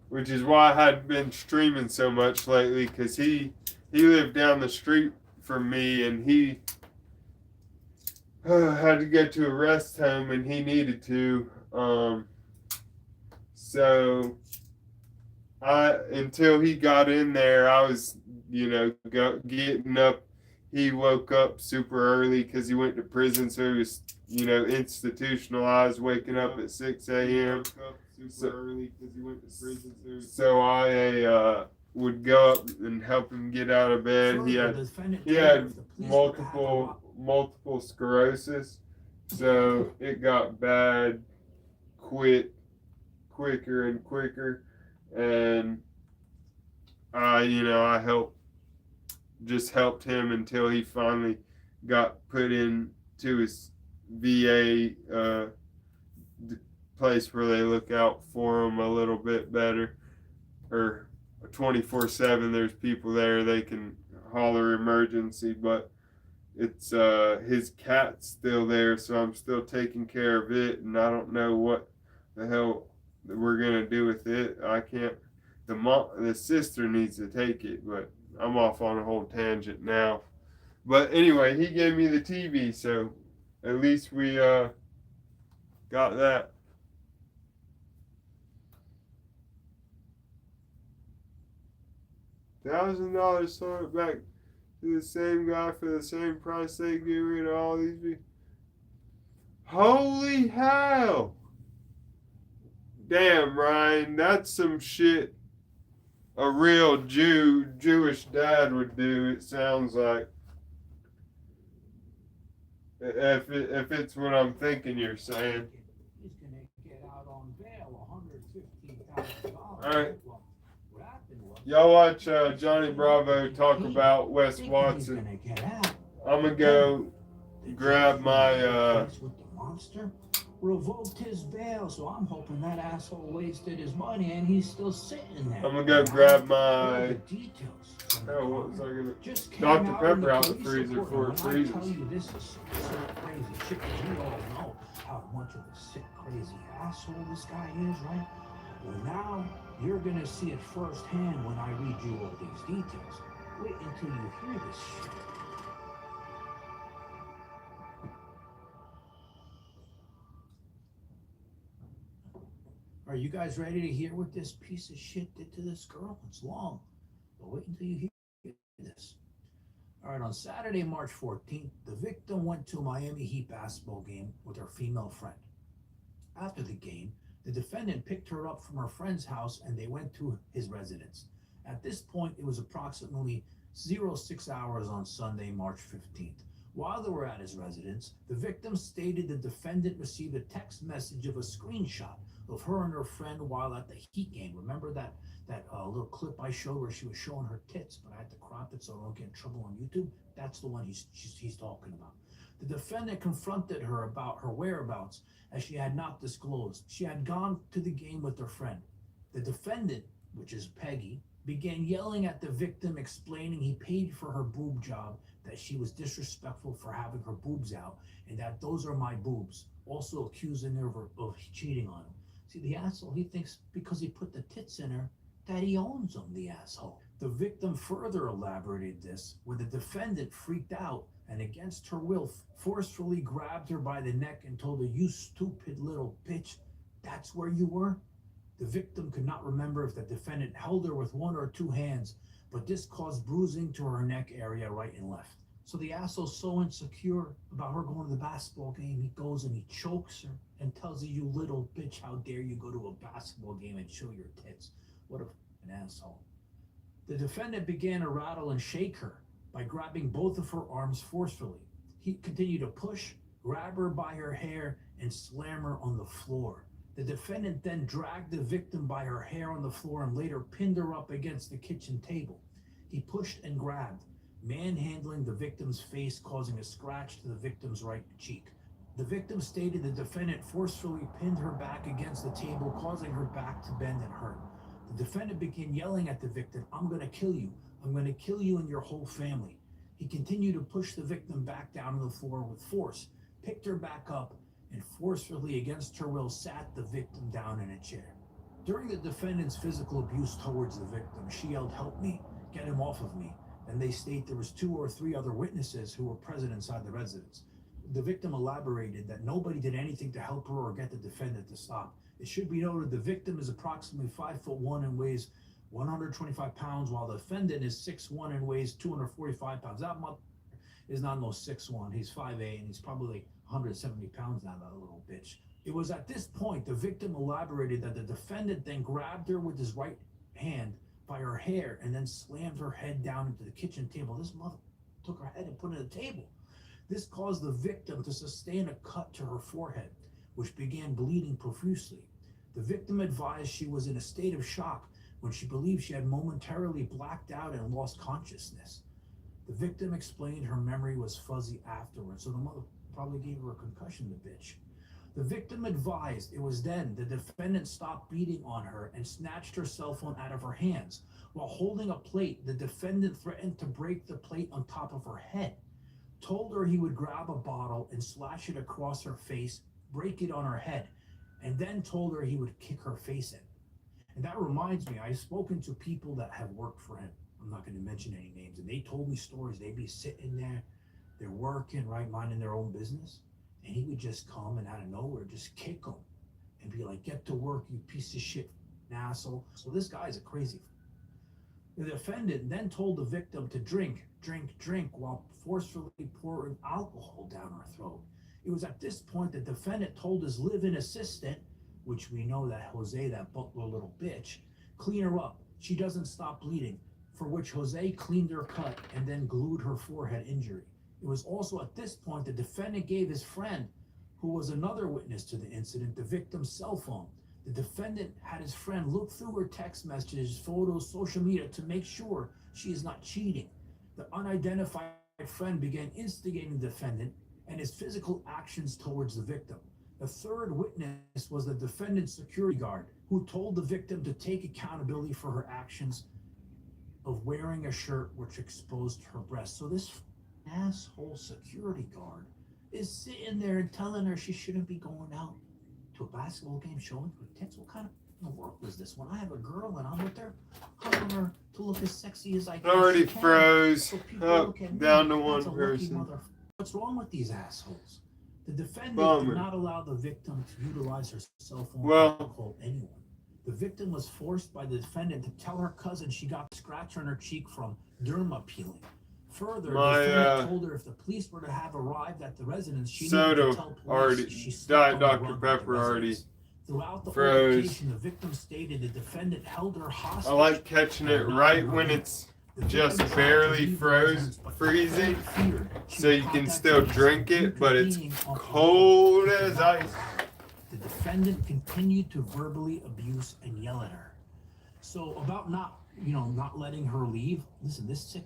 which is why I hadn't been streaming so much lately, because he lived down the street from me, and he had to go to a rest home, and he needed to. So until he got in there, I was, getting up. He woke up super early because he went to prison, so he was, institutionalized, waking up at 6 a.m. So I would go up and help him get out of bed. He had multiple sclerosis, so it got bad quicker and quicker, and I helped him until he finally got put into his VA place where they look out for them a little bit better, or 24/7. There's people there, they can holler emergency, but it's his cat's still there, so I'm still taking care of it, and I don't know what the hell we're gonna do with it. I can't. The sister needs to take it, but I'm off on a whole tangent now. But anyway, he gave me the TV, so at least we got that. $1,000 sold it back to the same guy for the same price they get rid of all these people. Holy hell! Damn, Ryan, that's some shit a real Jewish dad would do, it sounds like. If it's what I'm thinking you're saying. He's gonna get out on bail, $115,000. Alright. Y'all watch Johnny Bravo talk about Wes Watson. I'm gonna go grab my with the monster revoked his bail, so I'm hoping that asshole wasted his money and he's still sitting there. I'm gonna go grab my details. Oh, what was I gonna? Just Dr. Pepper out the freezer for it I freezes. tell you this is some crazy shit, because we all know how much of a sick, crazy asshole this guy is, right? Well, now you're gonna see it firsthand when I read you all these details. Wait until you hear this shit. Are you guys ready to hear what this piece of shit did to this girl? It's long, but wait until you hear this. All right, on Saturday, March 14th, the victim went to a Miami Heat basketball game with her female friend. After the game, the defendant picked her up from her friend's house and they went to his residence. At this point, it was approximately 06 hours on Sunday, March 15th. While they were at his residence, the victim stated the defendant received a text message of a screenshot of her and her friend while at the Heat game. Remember that little clip I showed where she was showing her tits, but I had to crop it so I don't get in trouble on YouTube? That's the one he's talking about. The defendant confronted her about her whereabouts, as she had not disclosed. She had gone to the game with her friend. The defendant, which is Peggy, began yelling at the victim, explaining he paid for her boob job, that she was disrespectful for having her boobs out, and that those are my boobs, also accusing her of cheating on him. See, the asshole, he thinks because he put the tits in her, that he owns them, the asshole. The victim further elaborated this, where the defendant freaked out and against her will forcefully grabbed her by the neck and told her, "You stupid little bitch, that's where you were?" The victim could not remember if the defendant held her with one or two hands, but this caused bruising to her neck area right and left. So the asshole's so insecure about her going to the basketball game, he goes and he chokes her and tells her, "You little bitch, how dare you go to a basketball game and show your tits." What an asshole. The defendant began to rattle and shake her by grabbing both of her arms forcefully. He continued to push, grab her by her hair, and slam her on the floor. The defendant then dragged the victim by her hair on the floor and later pinned her up against the kitchen table. He pushed and grabbed, manhandling the victim's face, causing a scratch to the victim's right cheek. The victim stated the defendant forcefully pinned her back against the table, causing her back to bend and hurt. The defendant began yelling at the victim, "I'm going to kill you. I'm going to kill you and your whole family." He continued to push the victim back down on the floor with force, picked her back up, and forcefully, against her will, sat the victim down in a chair. During the defendant's physical abuse towards the victim, she yelled, "Help me, get him off of me." And they state there was 2 or 3 other witnesses who were present inside the residence. The victim elaborated that nobody did anything to help her or get the defendant to stop. It should be noted the victim is approximately 5'1" and weighs 125 pounds, while the defendant is 6'1" and weighs 245 pounds. That mother is not no 6'1". He's 5'8", and he's probably like 170 pounds now, that little bitch. It was at this point the victim elaborated that the defendant then grabbed her with his right hand by her hair and then slammed her head down into the kitchen table. This mother took her head and put it on the table. This caused the victim to sustain a cut to her forehead, which began bleeding profusely. The victim advised she was in a state of shock when she believed she had momentarily blacked out and lost consciousness. The victim explained her memory was fuzzy afterwards, so the mother probably gave her a concussion, the bitch. The victim advised it was then the defendant stopped beating on her and snatched her cell phone out of her hands. While holding a plate, the defendant threatened to break the plate on top of her head, told her he would grab a bottle and slash it across her face, break it on her head, and then told her he would kick her face in. And that reminds me, I've spoken to people that have worked for him. I'm not going to mention any names, and they told me stories. They'd be sitting there, they're working, right, minding their own business, and he would just come and out of nowhere just kick them and be like, "Get to work, you piece of shit, asshole." So this guy's a crazy. The defendant then told the victim to drink while forcefully pouring alcohol down her throat. It was at this point the defendant told his live-in assistant, which we know that Jose, that butler little bitch, clean her up. She doesn't stop bleeding, for which Jose cleaned her cut and then glued her forehead injury. It was also at this point the defendant gave his friend, who was another witness to the incident, the victim's cell phone. The defendant had his friend look through her text messages, photos, social media to make sure she is not cheating. The unidentified friend began instigating the defendant and his physical actions towards the victim. The third witness was the defendant's security guard, who told the victim to take accountability for her actions of wearing a shirt which exposed her breasts. So this asshole security guard is sitting there and telling her she shouldn't be going out to a basketball game showing her tits. What kind of work was this? When I have a girl and I'm with her, I want her to look as sexy as I can. It already froze So up down to one person. What's wrong with these assholes? The defendant Bummer. did not allow the victim to utilize her cell phone Well, to call anyone. The victim was forced by the defendant to tell her cousin she got a scratch on her cheek from derma peeling. Further, the defendant told her if the police were to have arrived at the residence, she needed to tell police she Diet slept on the Dr. rug at the Pepper already residence. Throughout the froze. altercation, the victim stated the defendant held her hostage. I like catching it right when it's just barely freezing, so you can still drink it, but it's cold as ice. The defendant continued to verbally abuse and yell at her. So about not letting her leave, listen, this sick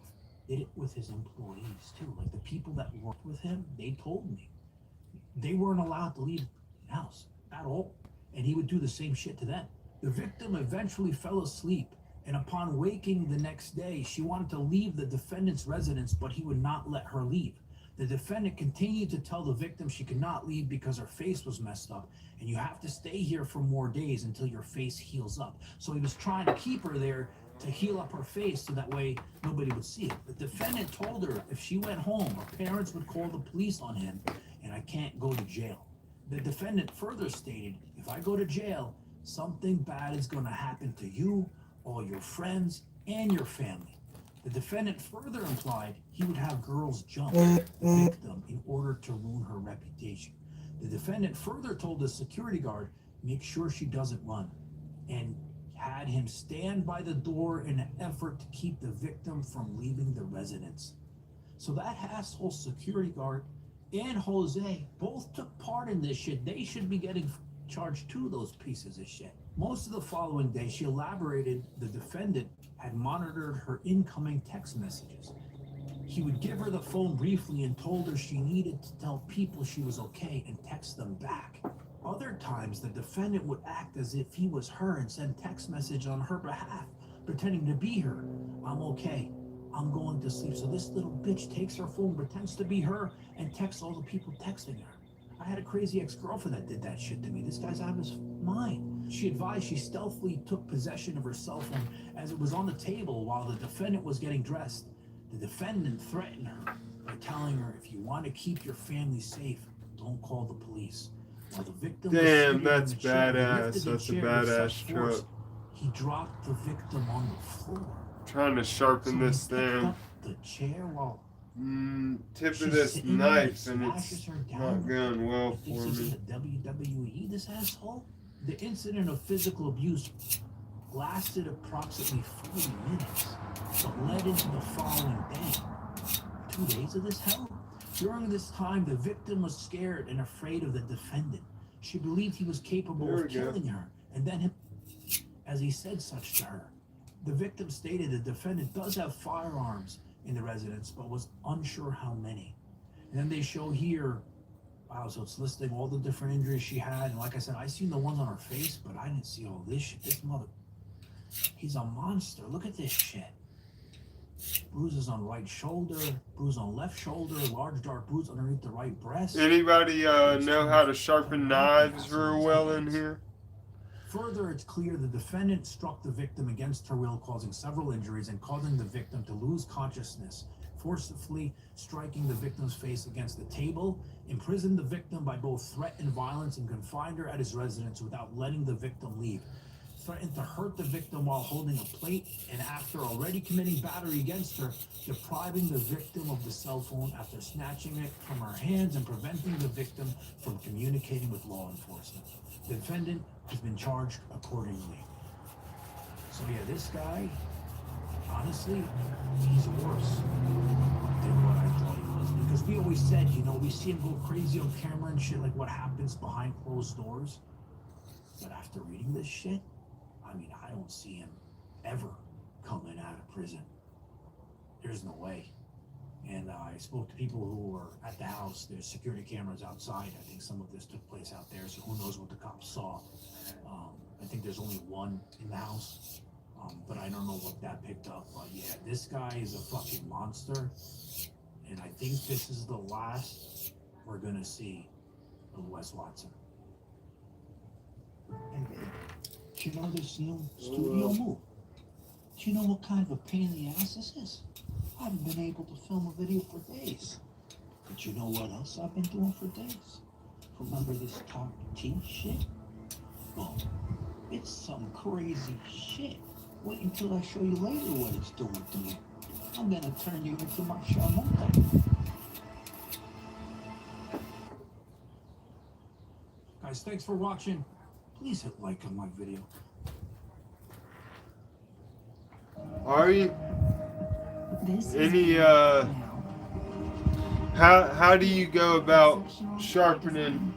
did it with his employees too. Like the people that worked with him, they told me they weren't allowed to leave the house at all. And he would do the same shit to them. The victim eventually fell asleep, and upon waking the next day, she wanted to leave the defendant's residence, but he would not let her leave. The defendant continued to tell the victim she could not leave because her face was messed up, and you have to stay here for more days until your face heals up. So he was trying to keep her there to heal up her face so that way nobody would see it. The defendant told her if she went home, her parents would call the police on him, and I can't go to jail. The defendant further stated, if I go to jail, something bad is going to happen to you, all your friends, and your family. The defendant further implied he would have girls jump the victim in order to ruin her reputation. The defendant further told the security guard, make sure she doesn't run, and had him stand by the door in an effort to keep the victim from leaving the residence. So that asshole security guard and Jose both took part in this shit. They should be getting charged too, those pieces of shit. Most of the following day, she elaborated the defendant had monitored her incoming text messages. He would give her the phone briefly and told her she needed to tell people she was okay and text them back. Other times, the defendant would act as if he was her and send text message on her behalf, pretending to be her. I'm okay. I'm going to sleep. So this little bitch takes her phone, pretends to be her, and texts all the people texting her. I had a crazy ex-girlfriend that did that shit to me. This guy's out of his mind. She advised she stealthily took possession of her cell phone as it was on the table while the defendant was getting dressed. The defendant threatened her by telling her, if you want to keep your family safe, don't call the police. While the victim Damn, was that's sitting in the chair, badass. lifted the That's a chair with badass such force, truck. he dropped the victim on the floor. Trying to sharpen So this he picked thing. up the chair while Tip she's of this sitting there, knife, and slashes it's her down. not going well He thinks for he's me. in the WWE, this asshole. The incident of physical abuse lasted approximately 40 minutes, but led into the following day. 2 days of this hell? During this time, the victim was scared and afraid of the defendant. She believed he was capable of killing her, and then as he said such to her. The victim stated the defendant does have firearms in the residence, but was unsure how many. And then they show here Wow, so it's listing all the different injuries she had. And like I said, I seen the ones on her face, but I didn't see all this shit. This mother, he's a monster. Look at this shit. Bruises on right shoulder, bruise on left shoulder, large dark bruise underneath the right breast. Anybody know how to sharpen knives real well in here? Further, it's clear the defendant struck the victim against her will, causing several injuries and causing the victim to lose consciousness, forcefully striking the victim's face against the table, imprisoned the victim by both threat and violence, and confined her at his residence without letting the victim leave. Threatened to hurt the victim while holding a plate, and after already committing battery against her, depriving the victim of the cell phone after snatching it from her hands and preventing the victim from communicating with law enforcement. The defendant has been charged accordingly. So yeah, this guy, honestly, he's worse than what I thought he was. Because we always said, you know, we see him go crazy on camera and shit, like what happens behind closed doors. But after reading this shit, I mean, I don't see him ever coming out of prison. There's no way. And I spoke to people who were at the house. There's security cameras outside. I think some of this took place out there, so who knows what the cops saw. I think there's only one in the house, but I don't know what that picked up. But yeah, this guy is a fucking monster, and I think this is the last we're gonna see of Wes Watson. Do you know this new studio move? Do you know what kind of a pain in the ass this is? I haven't been able to film a video for days. But you know what else I've been doing for days? Remember this top T shit? Well, it's some crazy shit. Wait until I show you later what it's doing to me. I'm gonna turn you into my Charmonte. Guys, thanks for watching. Please hit like on my video. Are you? Any how do you go about sharpening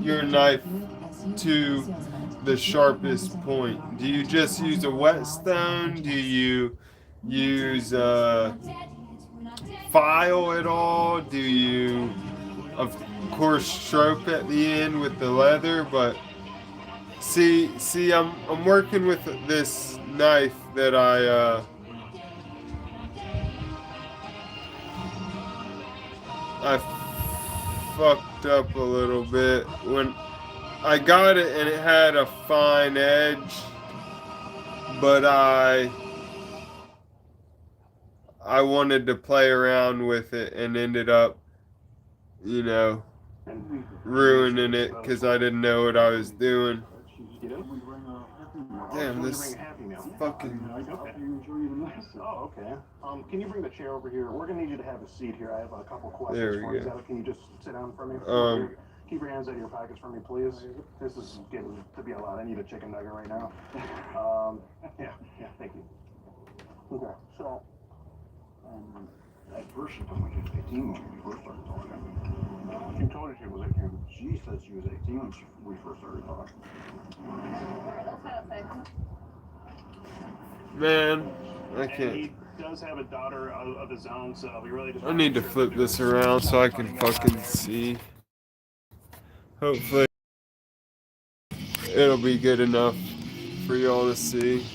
your knife to the sharpest point? Do you just use a whetstone? Do you use a file at all? Do you, of course, stroke at the end with the leather? But see, I'm working with this knife that I fucked up a little bit when I got it, and it had a fine edge, but I wanted to play around with it and ended up, you know, ruining it because I didn't know what I was doing. Damn, this fucking... Oh, okay. Can you bring the chair over here? We're gonna need you to have a seat here. I have a couple questions There we for you. go. Can you just sit down for me? Keep your hands out of your pockets for me, please. This is getting to be a lot. I need a chicken nugget right now. Yeah, thank you. Okay, so, at first she told me she was 18 when we first started talking. She told her she was 18. She said she was 18 when we first started talking. Man, I And can't. he does have a daughter of his own, so we really just I need to flip this around so I can fucking see. Hopefully it'll be good enough for y'all to see.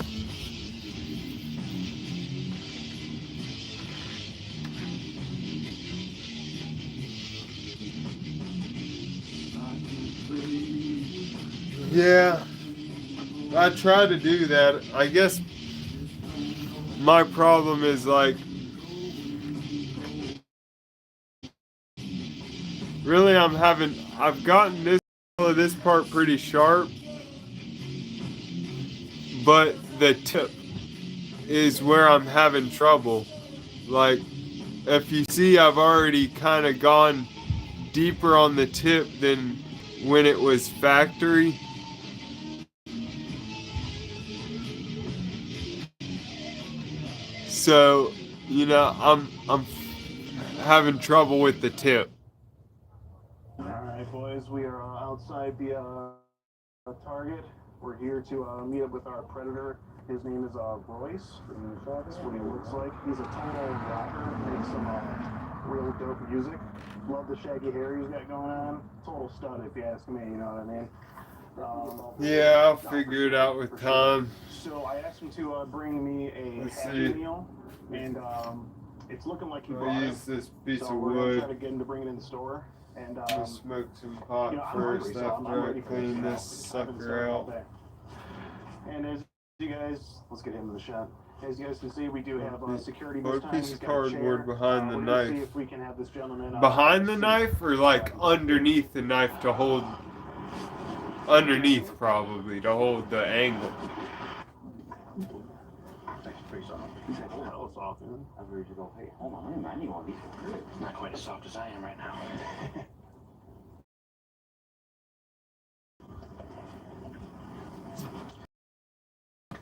Yeah, I try to do that. I guess my problem is like, really I've gotten this part pretty sharp, but the tip is where I'm having trouble. Like, if you see, I've already kind of gone deeper on the tip than when it was factory. So, you know, I'm having trouble with the tip. Alright, boys, we are outside the target. We're here to meet up with our predator. His name is Royce. That's what he looks like. He's a total rocker, makes some real dope music. Love the shaggy hair he's got going on. Total stud, if you ask me. You know what I mean? Yeah, I'll figure it out with time. So I asked him to bring me a Happy Meal, and it's looking like he brought I'll it. use this piece So of we're gonna wood. try to get him to bring it in the store. And I'll smoke some pot first after I clean this sucker out. And as you guys, let's get him in the shot. As you guys can see, we do have security Or this a time. piece of cardboard behind the We're gonna see knife. if we can have this gentleman Behind the knife or like underneath the knife to hold? Underneath probably to hold the angle. Pretty soft. He said, "Oh, that was soft." I heard you go, "Hey, hold on, I need one of these." Not quite as soft as I am right now.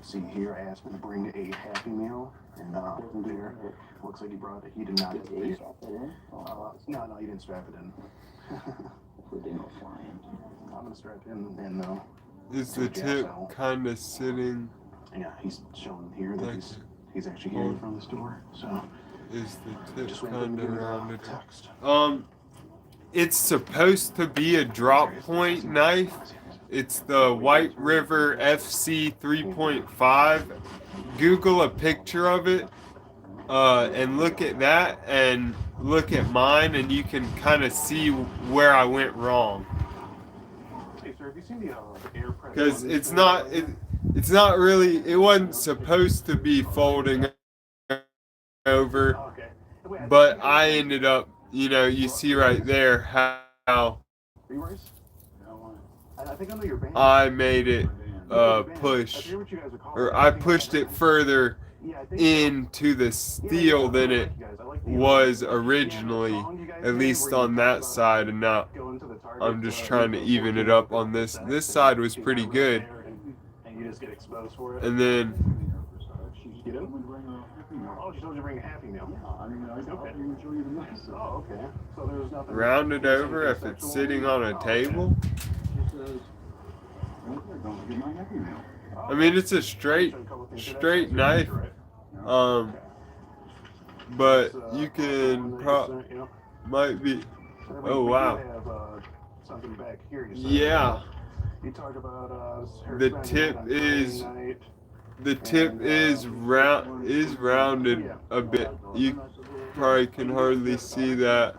See here, I asked him to bring a Happy Meal, and wasn't there. Looks like he brought it. He did not. Did he strap it in? No, he didn't strap it in. We're doing no flying. I'm gonna strap it in though. Is the tip kind of sitting? Yeah, he's showing here that he's actually here from the store. So is the tip just kind of rounded? Text. It's supposed to be a drop point knife. It's the White River FC 3.5. Google a picture of it and look at that and look at mine, and you can kind of see where I went wrong. Hey sir, have you seen the air press? Because it's not really, it wasn't supposed to be folding over, but I ended up, you know, you see right there how I made it push, or I pushed it further into the steel than it was originally, at least on that side, and now I'm just trying to even it up on this. This side was pretty good, and then oh, she told you to bring a Happy Meal. Oh, okay. So there's nothing. round it over if it's sitting on a table. I mean, it's a straight knife, but you can might be. Oh wow. Something back here. Yeah. You talk about the tip is rounded a bit. You probably can hardly see that,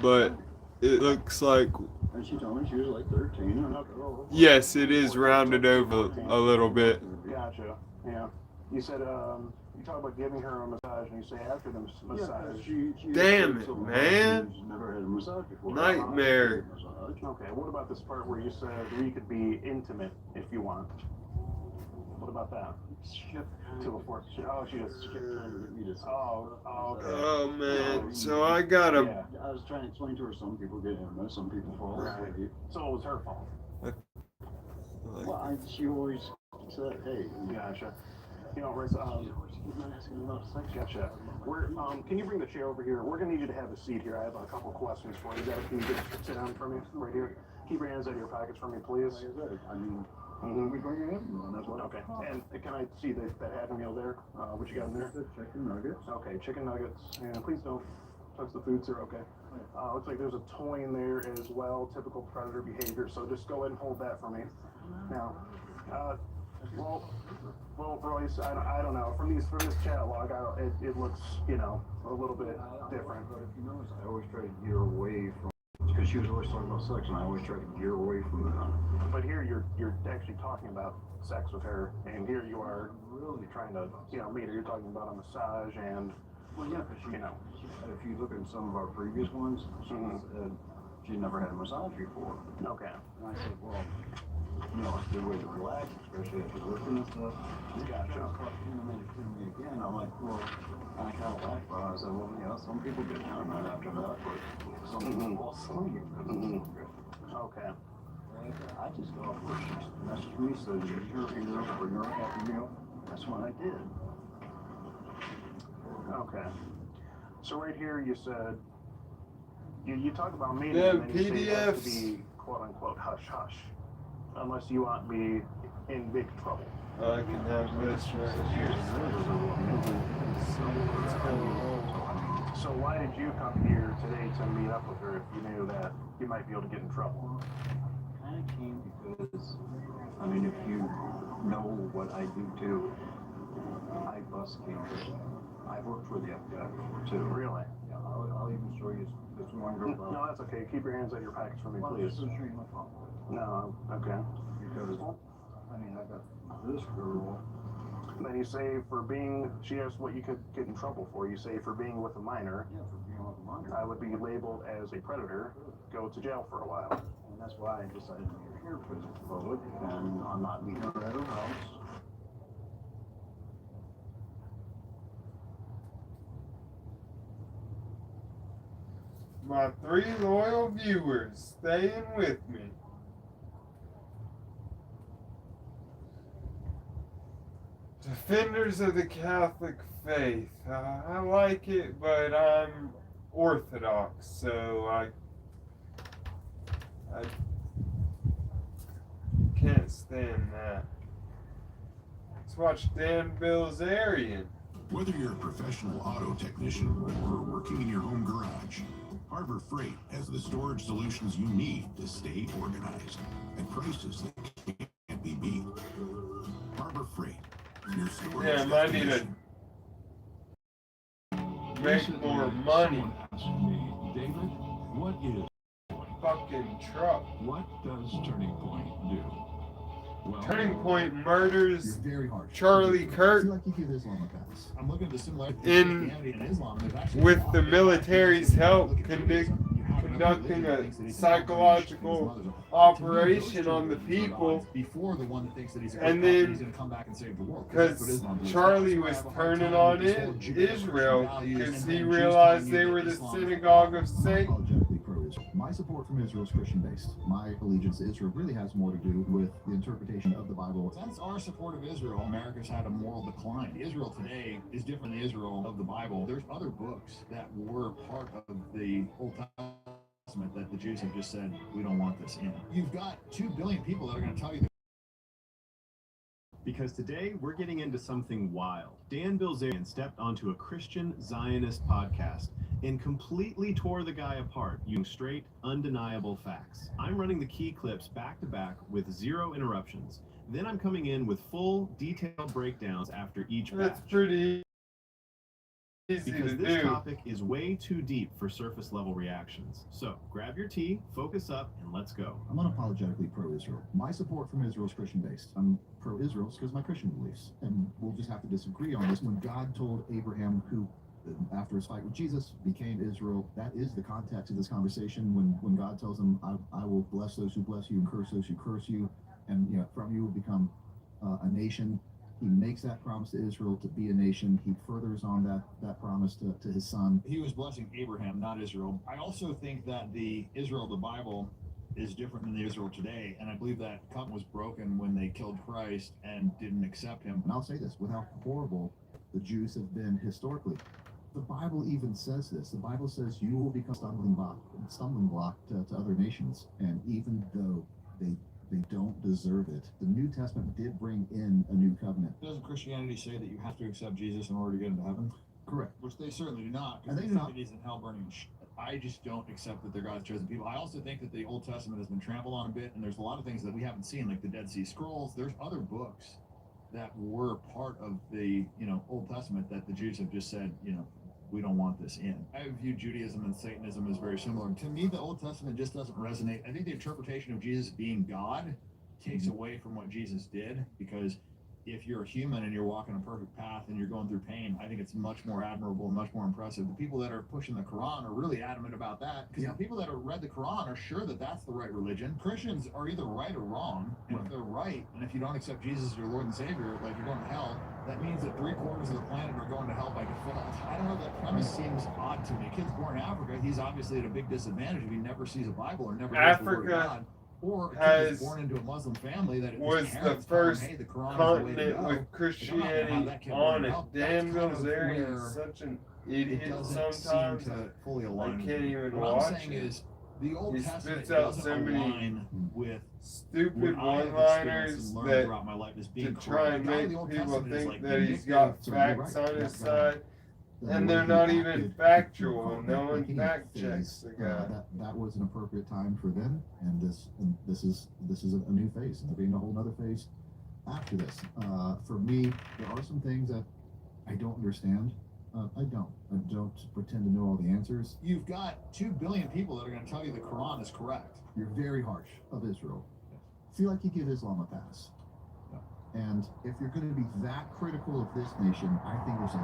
but it looks like. And she told me she was like 13. Yes, it is rounded over a little bit. Gotcha. Yeah. You said you talk about giving her a massage, and you say after the massage. Damn it, man! She's never had a massage before. Nightmare. Okay. What about this part where you said we could be intimate if you want? What about that? Oh, she just. Oh, okay. Oh man, so I gotta. Yeah, I was trying to explain to her. Some people get MS, some people fall. Right. So it was her fault. Well, she always said, "Hey, gotcha." You know, Riz, asking about sex. Gotcha. Can you bring the chair over here? We're gonna need you to have a seat here. I have a couple questions for you. Can you just sit down for me right here? Keep your hands out of your pockets for me, please. I mean, we bring it in. That's what. Okay. And can I see that Happy Meal there? What you got in there? Chicken nuggets. Okay, chicken nuggets. And please don't touch the food, sir. Okay. Looks like there's a toy in there as well. Typical predator behavior. So just go ahead and hold that for me. Now, well, Royce, I don't know. From this catalog, it looks, you know, a little bit different. But if you notice, I always try to gear away from. Because she was always talking about sex, and I always try to gear away from that. But here you're actually talking about sex with her, and here you are really trying to, you know, meet her. You're talking about a massage and. Well, yeah, because if you look at some of our previous ones, she never had a massage before. Okay. And I said, well, you know, it's a good way to relax, especially after working and stuff. Gotcha. And then it came to me again. I'm like, well, I kind of laughed about it. I said, well, you know, some people get down right after that, but some people fall asleep. Okay. I just go off where she messaged me, said, you're here for your Happy Meal. That's what I did. Okay. So right here you said, you talk about meeting, Yeah, and then you say it has to PDFs. be quote unquote hush hush, unless you want me in big trouble. I can have this right here. So why did you come here today to meet up with her if you knew that you might be able to get in trouble? I came because, I mean, if you know what I do too, I bus campers. I've worked for the FBI before too. Really? Yeah, I'll even show you this one girl. No, that's okay. Keep your hands out of your pockets for me, Well, please. this is my phone. No, okay. Because, I mean, I got this girl. Then you say for being, she asked what you could get in trouble for. You say for being with a minor. Yeah, for being with a minor. I would be labeled as a predator, go to jail for a while. And that's why I decided to meet her here because it's public and I'm not meeting her at her house. My 3 loyal viewers staying with me. Defenders of the Catholic faith. I like it, but I'm Orthodox, so I can't stand that. Let's watch Dan Bilzerian. Whether you're a professional auto technician or working in your home garage, Harbor Freight has the storage solutions you need to stay organized at prices that can't be beat. Harbor Freight, your storage Damn, I need to make more money. Asked me, David, what is Fucking truck. what does Turning Point do? Well, Turning Point murders very hard. Charlie Kirk I feel like you hear Islam with that. I'm looking at the similarities in Christianity and Islam. And there's actually with the military's help conducting a psychological operation on the people, before the one that thinks that he's a and he's then going to come back and save the world. because Charlie was turning on Israel because he realized they were the synagogue of Satan. Apologetically pro-Israel. My support from Israel is Christian-based. My allegiance to Israel really has more to do with the interpretation of the Bible. Since our support of Israel, America's had a moral decline. Israel today is different than the Israel of the Bible. There's other books that were part of the Old Testament that the Jews have just said, we don't want this in. You've got 2 billion people that are going to tell you that. Because today we're getting into something wild. Dan Bilzerian stepped onto a Christian Zionist podcast and completely tore the guy apart using straight, undeniable facts. I'm running the key clips back to back with 0 interruptions. Then I'm coming in with full, detailed breakdowns after each batch. That's pretty easy Because to this do. topic is way too deep for surface level reactions. So grab your tea, focus up, and let's go. I'm unapologetically pro-Israel. My support from Israel is Christian-based. I'm pro-Israel because of my Christian beliefs. And we'll just have to disagree on this. When God told Abraham, who after his fight with Jesus became Israel, that is the context of this conversation. When God tells him, I will bless those who bless you and curse those who curse you, and from you will become a nation. He makes that promise to Israel to be a nation. He furthers on that promise to his son. He was blessing Abraham, not Israel. I also think that the Israel of the Bible is different than the Israel today, and I believe that covenant was broken when they killed Christ and didn't accept him. And I'll say this, with how horrible the Jews have been historically. The Bible even says this. The Bible says you will become stumbling block to other nations, and even though they don't deserve it. The New Testament did bring in a new covenant. Doesn't Christianity say that you have to accept Jesus in order to get into heaven? Correct. Which they certainly do not. And they do not. It in hell burning. I just don't accept that they're God's chosen people. I also think that the Old Testament has been trampled on a bit, and there's a lot of things that we haven't seen, like the Dead Sea Scrolls. There's other books that were part of the Old Testament that the Jews have just said, we don't want this in. I view Judaism and Satanism as very similar. To me, the Old Testament just doesn't resonate. I think the interpretation of Jesus being God takes away from what Jesus did, because if you're a human and you're walking a perfect path and you're going through pain, I think it's much more admirable and much more impressive. The people that are pushing the Quran are really adamant about that, because the people that have read the Quran are sure that that's the right religion. Christians are either right or wrong, and if they're right, and if you don't accept Jesus as your Lord and Savior, like you're going to hell, that means that 3/4 of the planet are going to hell by default. I don't know, that premise seems odd to me. A kid's born in Africa, he's obviously at a big disadvantage if he never sees a Bible or never hears the word of God. Or a kid is born into a Muslim family that was the first continent with Christianity on it. Dan Bilzerian is such an idiot sometimes. I can't even watch it. He spits out so many stupid one-liners that to try and make people think that he's got facts on his side. And they're not even factual, and no one fact checks the guy. That was an appropriate time for them, and this is a new phase, and there'll be a whole other phase after this. For me, there are some things that I don't understand. I don't pretend to know all the answers. You've got 2 billion people that are going to tell you the Quran is correct. You're very harsh of Israel. Feel like you give Islam a pass. And if you're going to be that critical of this nation, I think there's a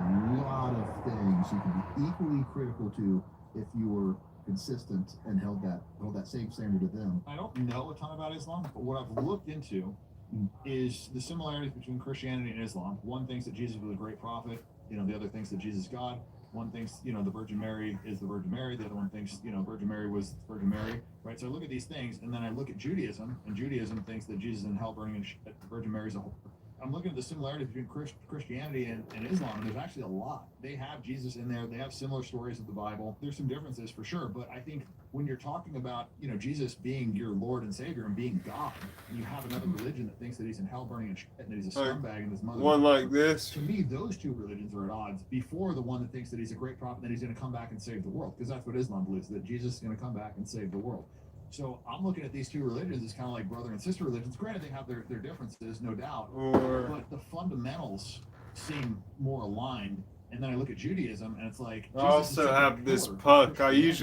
lot of things you can be equally critical to if you were consistent and held that same standard to them. I don't know a ton about Islam, but what I've looked into is the similarities between Christianity and Islam. One thinks that Jesus was a great prophet. The other thinks that Jesus is God. One thinks, the Virgin Mary is the Virgin Mary. The other one thinks, Virgin Mary was Virgin Mary, right? So I look at these things, and then I look at Judaism, and Judaism thinks that Jesus is in hell burning, and the Virgin Mary is a whole. I'm looking at the similarities between Christianity and Islam, and there's actually a lot. They have Jesus in there. They have similar stories of the Bible. There's some differences for sure, but I think when you're talking about, Jesus being your Lord and Savior and being God, and you have another religion that thinks that he's in hell burning and that he's a scumbag and his mother. One like this. To me, those two religions are at odds before the one that thinks that he's a great prophet and that he's going to come back and save the world, because that's what Islam believes, that Jesus is going to come back and save the world. So I'm looking at these two religions as kind of like brother and sister religions. Granted, they have their differences, no doubt, but the fundamentals seem more aligned. And then I look at Judaism, and it's like I also have this puck. I use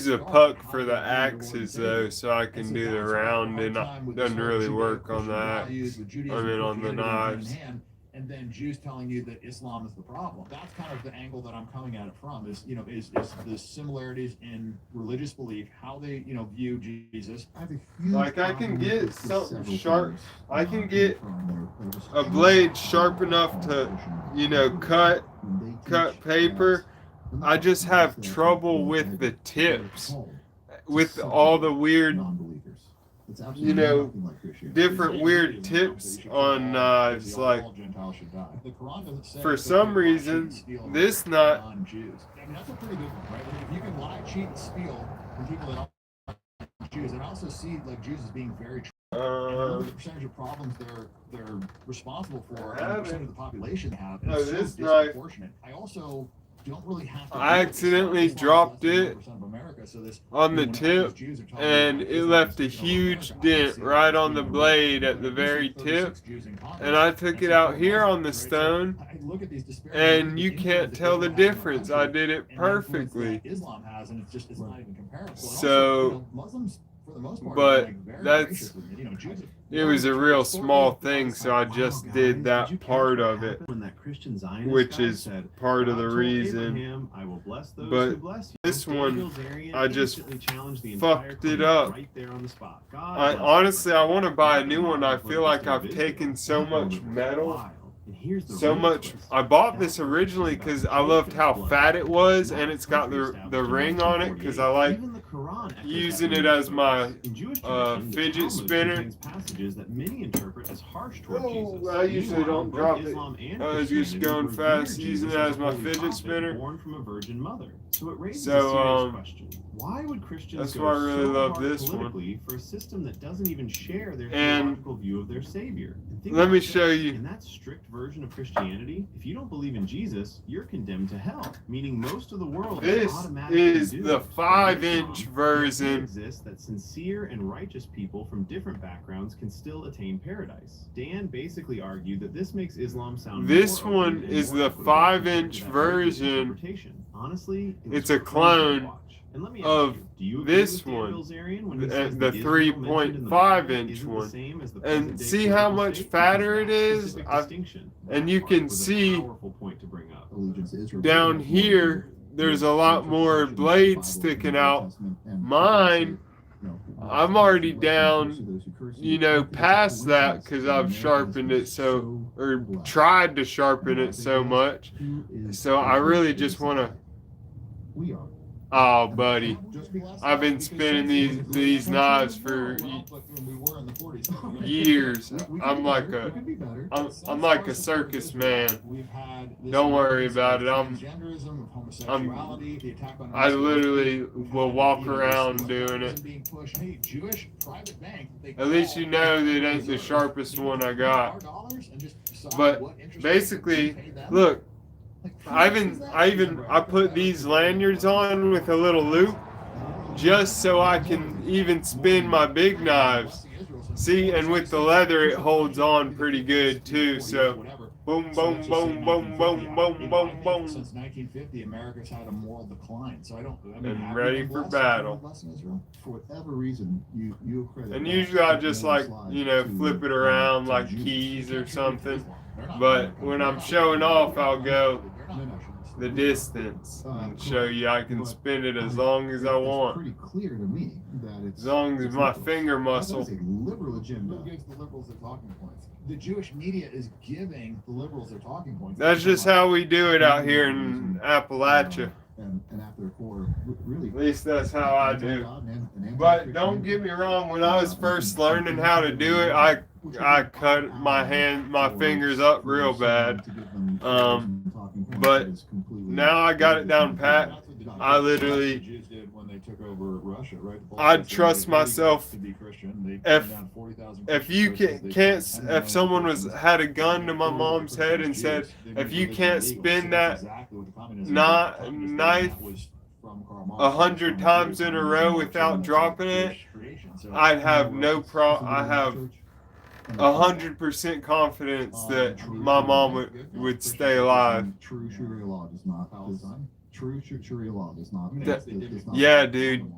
a puck for the axes though, so I can do the round, and it doesn't really work on the axe. On the knives. And then Jews telling you that Islam is the problem. That's kind of the angle that I'm coming at it from, is the similarities in religious belief, how they, view Jesus. Like I can get something sharp. I can get a blade sharp enough to, cut paper. I just have trouble with the tips, with all the weird, different weird tips on knives. Like, for some reason, this knot. I mean, that's a pretty good one, right? Like, if you can lie, cheat, and steal from people that aren't Jews, and I also see like Jews as being very. The percentage of problems they're responsible for, and the percentage of the population they have, is so disproportionate. I also don't really have to. I accidentally dropped it on the tip, and it left a huge dent right on the blade at the very tip. And I took it out here on the stone, and you can't tell the difference. I did it perfectly. Islam has, and it's not even comparable. So, Muslims, for the most part, but it was a real small thing, so I just did that part of it, which is part of the reason. But this one, I just fucked it up. Honestly, I want to buy a new one. I feel like I've taken so much metal. I bought this originally because I loved how fat it was, and it's got the ring on it because I like using it as my fidget spinner. I usually don't drop it. I was just going fast, using it as my fidget spinner. So why would Christians that's why I really love this one. For a system that doesn't even share their And theological view of their Savior? Let me show you. In that strict version of Christianity, if you don't believe in Jesus, you're condemned to hell. Meaning most of the world This is the 5-inch version. Exists that sincere and righteous people from different backgrounds can still attain paradise. Dan basically argued that this makes Islam sound. This one is the 5-inch version. Honestly, it's a clone of this one, the 3.5-inch one, and see how much fatter it is. And you can see down here there's a lot more blades sticking out. Mine, I'm already down, past that because I've sharpened it or tried to sharpen it so much. So I really just want to. Oh, buddy, I've been spinning these knives for years. I'm like a circus man. Don't worry about it. I literally will walk around doing it. At least you know that it ain't the sharpest one I got. But basically, look. I put these lanyards on with a little loop just so I can even spin my big knives. See, and with the leather it holds on pretty good too. So boom, boom, boom, boom, boom, boom, boom, boom. Since 1950, America's had a moral decline. So And ready for battle. For whatever reason, you credit. And usually I just like, flip it around like keys or something. But when I'm showing off, I'll go the distance and show you I can spin it as long as I want. Pretty clear to me that it's as long as my finger muscle. That's a liberal agenda. Who gives the liberals their talking points? The Jewish media is giving the liberals their talking points. That's just how we do it out here in Appalachia. And at their core, really. At least that's how I do. But don't get me wrong. When I was first learning how to do it, I cut my fingers up real bad. But now I got it down pat. I literally, I'd trust myself. If you can't, if someone had a gun to my mom's head and said, if you can't spin that knife 100 times in a row without dropping it, I'd have no problem. I have 100% confidence that my mom would stay alive. True Sharia law does not. True Sharia law does not. Yeah, dude.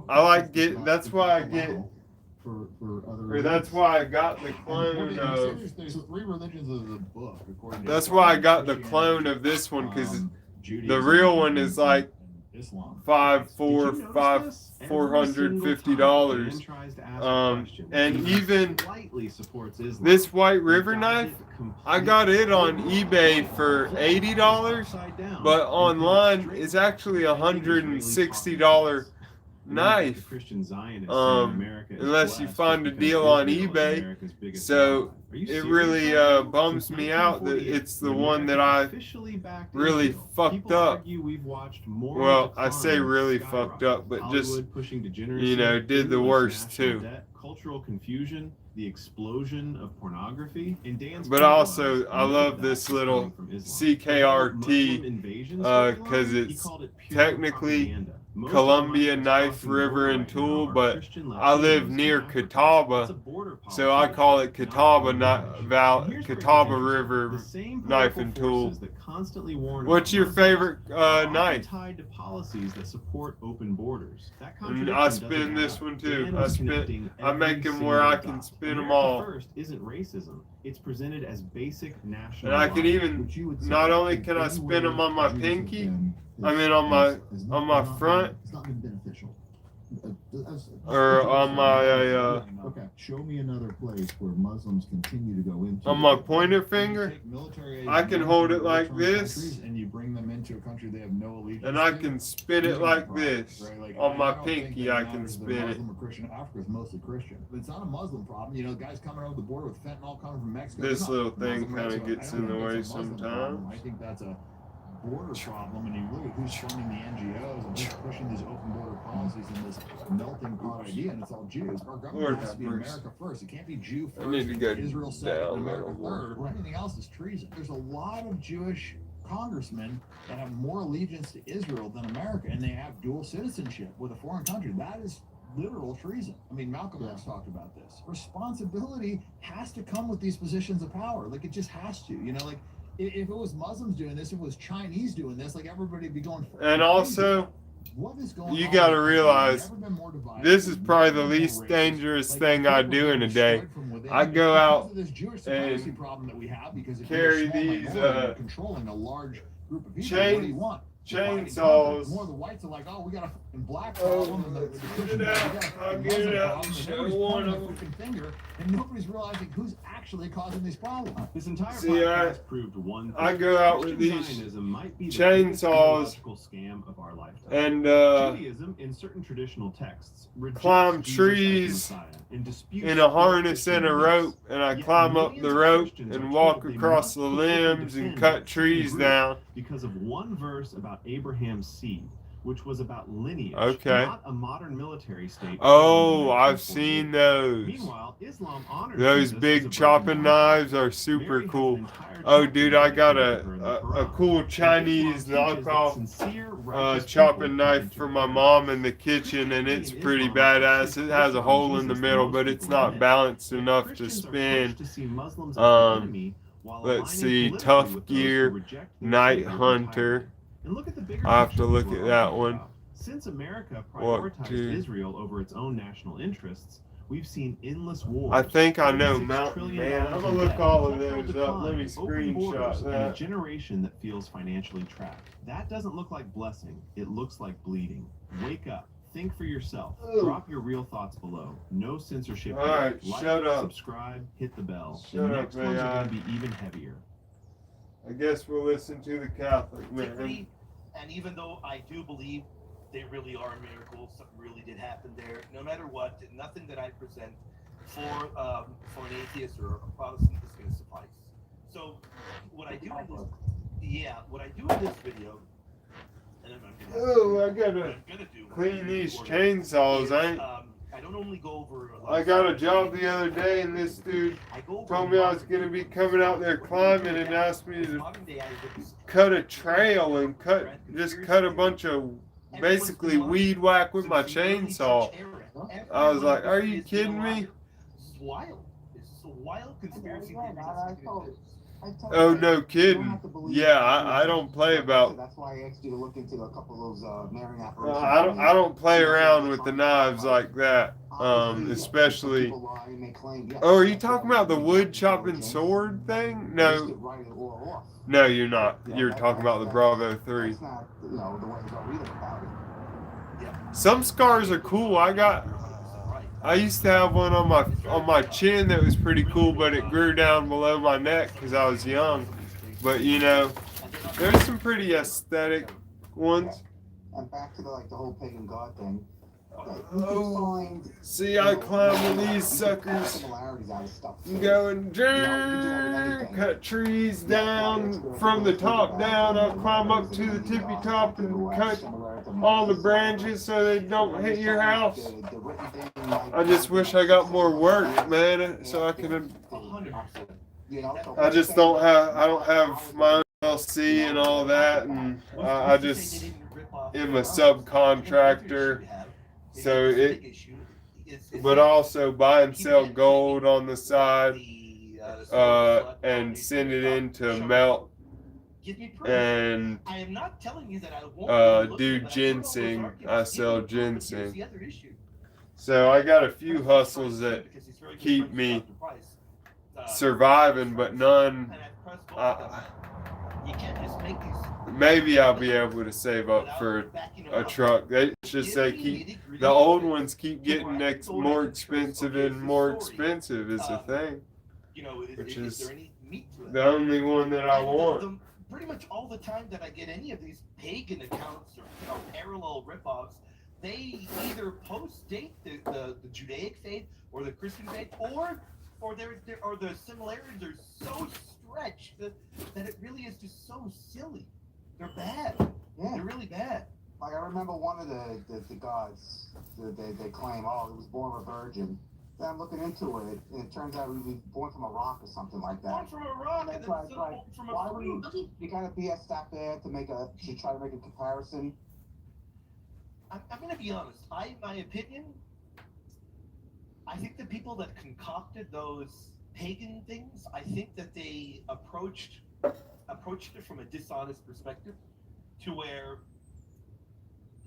That's why I get. That's why I got the clone of. There's 3 religions of the book, according to. That's why I got the clone of this one, because the real one is like $450. And even this White River knife, I got it on eBay for $80, but online it's actually $160 knife. Unless you find a deal on eBay. So it really bums me out that it's the one that I really fucked up. Well, I say really fucked up, but just, did the worst too. Cultural confusion, the explosion of pornography, and Dan's. But also, I love this little CKRT because it's technically Columbia Knife River and Tool, but I live near Catawba, so I call it Catawba River Knife and Tool. What's your favorite knife? Tied to policies that support open borders. I spin this one too. I make them where I can spin them all. First isn't racism. It's presented as basic national. And I can even, not only can I spin them on my pinky, I mean on my front, It's not been beneficial. or on my Okay, show me another place where Muslims continue to go into. on my pointer finger. I can hold it like this, and you bring them into a country they have no allegiance. and I can spin it like this. On my pinky, I can spin it. Muslim or Christian. Africa is mostly Christian. But it's not a Muslim problem. The guys coming over the border with fentanyl coming from Mexico. This little thing kind of gets in the way sometimes. I think that's a border problem, and you really who's funding the NGOs and who's pushing these open border policies and this melting pot idea, and it's all Jews. Our government has to be America first. It can't be Jew first. I need to go Israel second, down America third. Everything else is treason. There's a lot of Jewish congressmen that have more allegiance to Israel than America, and they have dual citizenship with a foreign country. That is literal treason. I mean, Malcolm X talked about this. Responsibility has to come with these positions of power. Like, it just has to. If it was Muslims doing this, if it was Chinese doing this, like, everybody would be going. And also, what is going you on? got to realize this is probably the least dangerous thing I do in a day. I go out and carry these controlling a large group of people. chains. What do you want? Chainsaws. More of the whites are like, oh, we got a black Oh, problem, and the Christians, I'll get it out and show one of them. Finger, and nobody's realizing who's actually causing these problems. This entire See, podcast proved one thing. I go out with these Zionism might be the chainsaws biggest scam of our lifetime. and Judaism, in certain traditional texts, rejects climb Jesus as trees Messiah and disputes in a harness Christian and a beliefs. rope, and I climb up the rope and walk across the limbs and cut trees down. Because of one verse about Abraham's seed. which was about lineage, Okay. not a modern military state. Oh, I've seen those. Meanwhile, Islam honors Those Jesus as a big virgin chopping born. knives are super cool. Oh, dude, I got a cool Chinese knockoff chopping knife for my mom in the kitchen, and it's pretty badass. It has a hole in the middle, but it's not balanced enough to spin. Let's see, Tough Gear, Night Hunter. I have to look at that one. Since America prioritized Israel over its own national interests, we've seen endless wars. I think I know Mountain Man. I'm gonna look all of those up. Let me screenshot and a that. generation that feels financially trapped. That doesn't look like blessing. It looks like bleeding. Wake up. Think for yourself. Drop your real thoughts below. No censorship. All right, like, shut up. Subscribe. Hit the bell. Shut the up, next ones are AI. going to be even heavier. I guess we'll listen to the Catholic man. Particularly, and even though I do believe they really are miracles, something really did happen there, no matter what, nothing that I present for an atheist or a Protestant is going to suffice. So what I do in this video, and I gotta clean these chainsaws. I don't only go over. I got a job the other day, and this dude told me I was gonna be coming out there climbing, and asked me to cut a trail and cut a bunch of basically weed whack with my chainsaw. I was like, "Are you kidding me?" It's wild. It's a wild conspiracy theory. Oh, no kidding. Yeah, I don't play about. That's why I asked you to look into a couple of those marrying operations. I don't play around with the knives like that. Especially. Oh, are you talking about the wood chopping sword thing? No. No, you're not. You're talking about the Bravo 3. Some scars are cool. I used to have one on my chin that was pretty cool, but it grew down below my neck because I was young. But you know, there's some pretty aesthetic ones. And back to the whole pagan god thing. Oh, see, I climb with these suckers. Going, cut trees down from the top down. I'll climb up to the tippy top and cut all the branches so they don't hit your house. I just wish I got more work, man, so I can. I just don't have my own LLC and all that, and I just am a subcontractor. So but also buy and sell gold on the side, and send it in to melt, and do ginseng. I sell ginseng. So I got a few hustles that keep me surviving, but none. Maybe I'll be able to save up for a truck. They just say the old ones keep getting more expensive and more expensive is the thing, which is the only one that I want. Pretty much all the time that I get any of these pagan accounts or parallel ripoffs, they either post-date the Judaic faith or the Christian faith, or the similarities are so stretched that it really is just so silly. They're bad. Yeah. They're really bad. Like, I remember one of the gods, they claim, it was born a virgin. Then I'm looking into it, and it turns out he was born from a rock or something like that. Born from a rock, and then from a fruit. You gotta BS that bad to try to make a comparison? I'm gonna be honest. In my opinion, I think the people that concocted those pagan things, I think that they approached it from a dishonest perspective, to where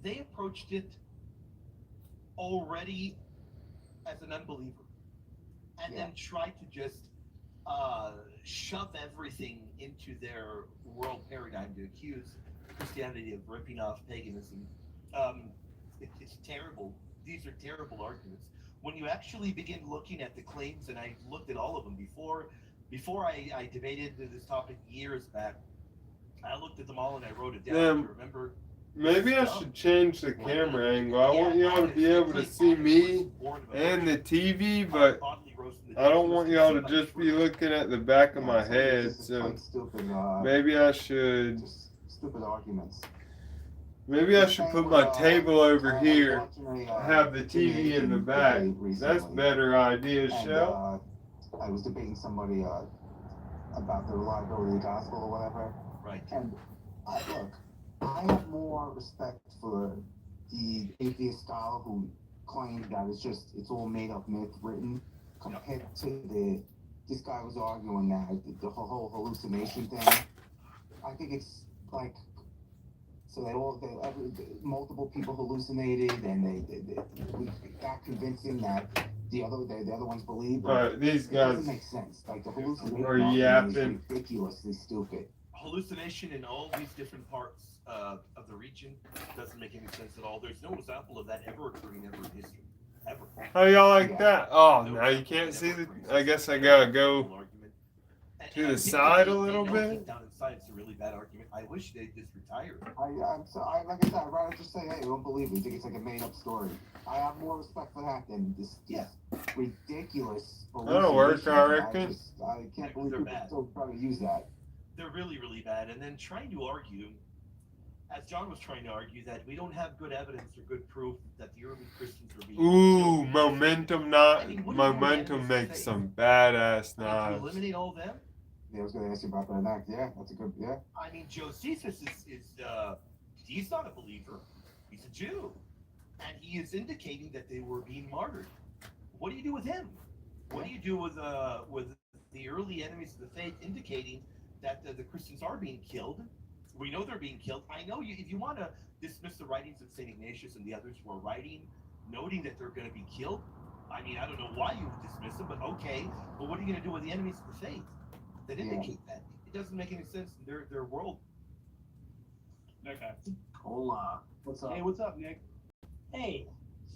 they approached it already as an unbeliever, and then tried to just shove everything into their world paradigm to accuse Christianity of ripping off paganism. It's terrible. These are terrible arguments. When you actually begin looking at the claims, and I looked at all of them before I debated this topic years back, I looked at them all and I wrote it down to remember. Maybe I should change the camera angle. I want y'all to be able to see me and the TV, but I don't want y'all to just be looking at the back of my head. So maybe I should. Stupid arguments. Maybe I should put my table over here, have the TV in the back. That's better idea, Shell. I was debating somebody about the reliability of the gospel or whatever. Right. And look, I have more respect for the atheist scholar who claims that it's all made up myth written compared to this guy was arguing that the whole hallucination thing. I think it's like, so multiple people hallucinated, and they got convincing that the other ones believe. These It guys doesn't make sense. Like the hallucination are is yapping. ridiculously stupid. Hallucination in all these different parts of the region doesn't make any sense at all. There's no example of that ever occurring ever in history. Ever. How y'all like that? Oh, now you can't see the. I guess I gotta go to the side a little bit. Down inside, it's a really bad argument. I wish they'd just retire. Like I said, I'd rather just say, hey, I don't believe it. I think it's like a made-up story. I have more respect for that than this ridiculous. That'll work, I reckon. I can't believe people still try to use that. They're really, really bad. And then trying to argue, as John was trying to argue, that we don't have good evidence or good proof that the early Christians were being Ooh, momentum makes some badass knives. Eliminate all them? Yeah, I was going to ask you about that next. Yeah, that's a good, yeah. I mean, Josephus he's not a believer. He's a Jew. And he is indicating that they were being martyred. What do you do with him? What do you do with the early enemies of the faith indicating that the Christians are being killed? We know they're being killed. I know if you want to dismiss the writings of St. Ignatius and the others who are writing, noting that they're going to be killed, I mean, I don't know why you would dismiss them, but okay. But what are you going to do with the enemies of the faith that indicate that? It doesn't make any sense in their world. Okay. Hola. What's up? Hey, what's up, Nick? Hey,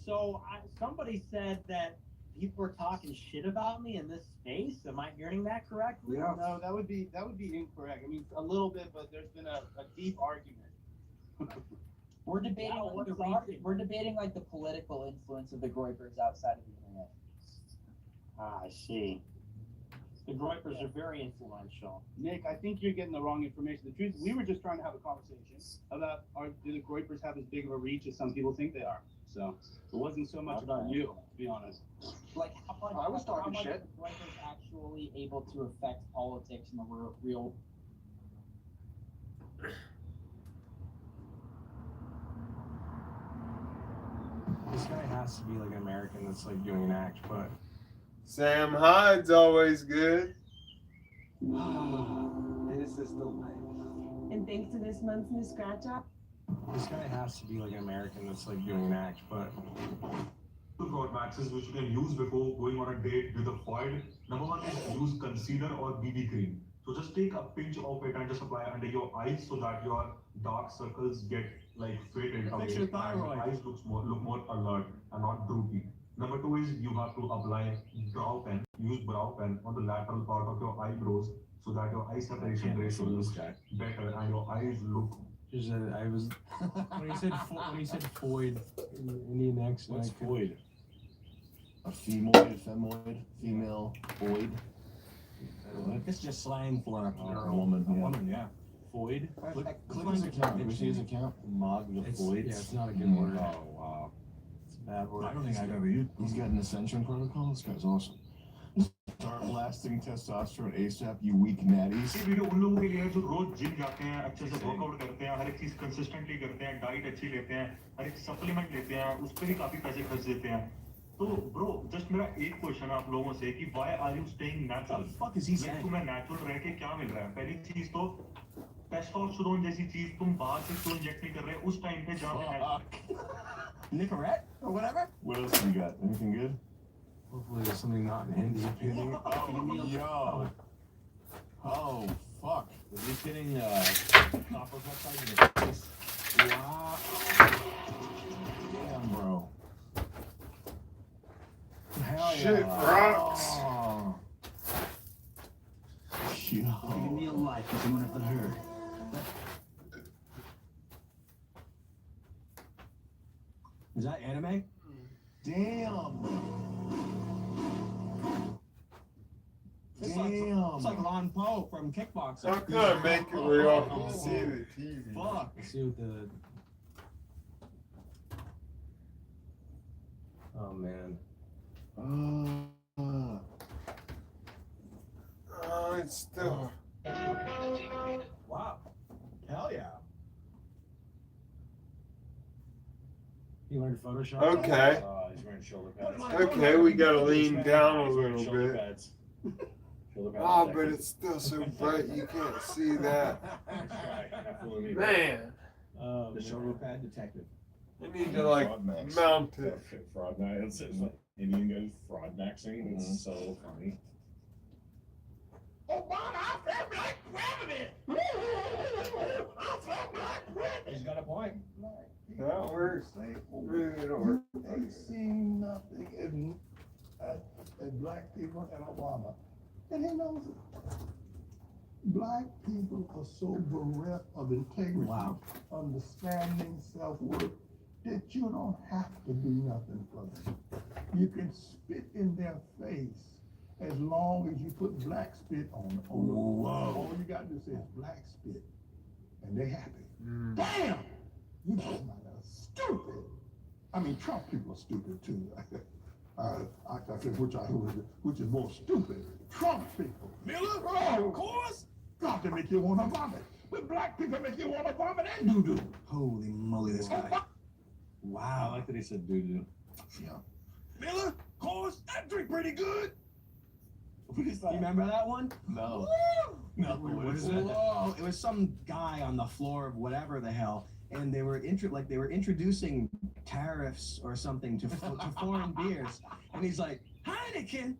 so somebody said that people were talking shit about me in this space. Am I hearing that correctly? Yeah. No, that would be incorrect. I mean, a little bit, but there's been a deep argument. We're debating we're debating like the political influence of the Groypers outside of the internet. Ah, I see. The Groypers are very influential. Nick, I think you're getting the wrong information. The truth, we were just trying to have a conversation about do the Groypers have as big of a reach as some people think they are. So it wasn't so much about you, to be honest. Like how much, I was talking how much shit. are the Groypers actually able to affect politics in the real? This guy has to be like an American that's like doing an act, but Sam Hyde's always good. this is the life. And thanks to this month's new scratch up. This guy has to be like an American that's like doing an act, but Two broad maxes which you can use before going on a date with a foil. Number one is use concealer or BB cream. So just take a pinch of it and just apply under your eyes so that your dark circles get like faded away. Fix your And thyroid. your eyes look more alert and not droopy. Number two is you have to apply brow pen. Use brow pen on the lateral part of your eyebrows so that your eye separation ratio looks better and your eyes look. I was when he said Foyd in Indian accent. What's Foyd? A femoid, femoid, female void. It's just slang for a woman. A Yeah. woman, yeah. Foyd. Click his account. Can we see his account? Mog the Foyd. Yeah, it's not a good word. Oh wow. It's a bad word. I don't think I've ever used. He's got an ascension protocol. This guy's awesome. Start blasting testosterone ASAP, you weak natties. ये video उन लोगों के लिए है जो रोज gym जाते हैं, अच्छे से वर्कआउट करते हैं, हर एक चीज कंसिस्टेंटली करते हैं, डाइट अच्छी लेते हैं, हर एक सप्लीमेंट लेते हैं, उस पर भी काफी पैसे खर्च देते हैं. तो ब्रो जस्ट मेरा एक क्वेश्चन है आप लोगों से कि why are you staying natural? तुम्हें नेचुरल रह के क्या मिल रहा है? पहली चीज तो टेस्टोस्टेरोन जैसी चीज तुम बाहर से क्यों इंजेक्ट नहीं कर रहे उस टाइम पे जहाँ Nicorette or whatever. What else do you got? Anything good? Hopefully there's something not in Hindi appealing. Yo. Oh, fuck. Is he getting copper peptide in the face? Wow. Damn, bro. Hell Shit yeah. rocks. Oh. Yo. Give me a life for someone I've heard. Is that anime? Damn. It's Damn. like Lon Po from Kickboxing. How can I make it where y'all can see the TV? Fuck. Let's see what the man. Oh, it's still. Wow. Hell yeah. You learned Photoshop? Okay. He's wearing shoulder pads. Okay, we gotta lean down a little Shoulder bit. pads. Shoulder pads. Oh, but it's still so bright you can't see that. Man. The shoulder pad detective. I need to like mount it. Fraud max. It's like Indian guys fraud maxing. It's so funny. Obama, I'm from Black President. I'm from Black President. He's got a point. That works. Really don't work. Ain't seen nothing in black people and Obama. And he knows it. Black people are so bereft of integrity, understanding, self-worth, that you don't have to do nothing for them. You can spit in their face as long as you put black spit on them. All you got to do is black spit, and they happy. Damn! You just not stupid. I mean, Trump people are stupid too. I said which is more stupid. Trump people. Miller? Oh, of course. God, they make you want to vomit. But black people make you want to vomit and doo-doo. Holy moly, this guy. Wow. I like that he said doo-doo. Yeah. Miller, of course, that drink pretty good. You remember that one? No. No. What is it? Oh, it was some guy on the floor of whatever the hell, and they were introducing tariffs or something to foreign beers, and he's like, Heineken,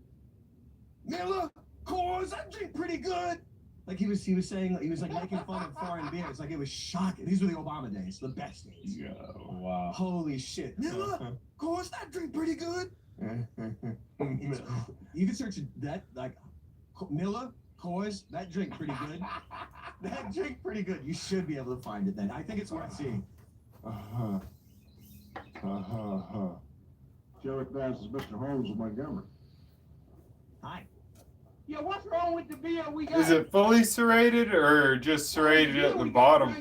Miller, Coors, I drink pretty good. Like he was saying, he was like making fun of foreign beers. Like it was shocking. These were the Obama days, the best days. Yeah. Wow. Holy shit. Miller, Coors, I drink pretty good. You can search that, like, Miller, Coors, that drink pretty good. That drink pretty good. You should be able to find it then. I think it's worth seeing. Sheriff Vance is Mr. Holmes of Montgomery. Hi. Yeah, what's wrong with the beer we got? Is it fully serrated or just serrated at the bottom?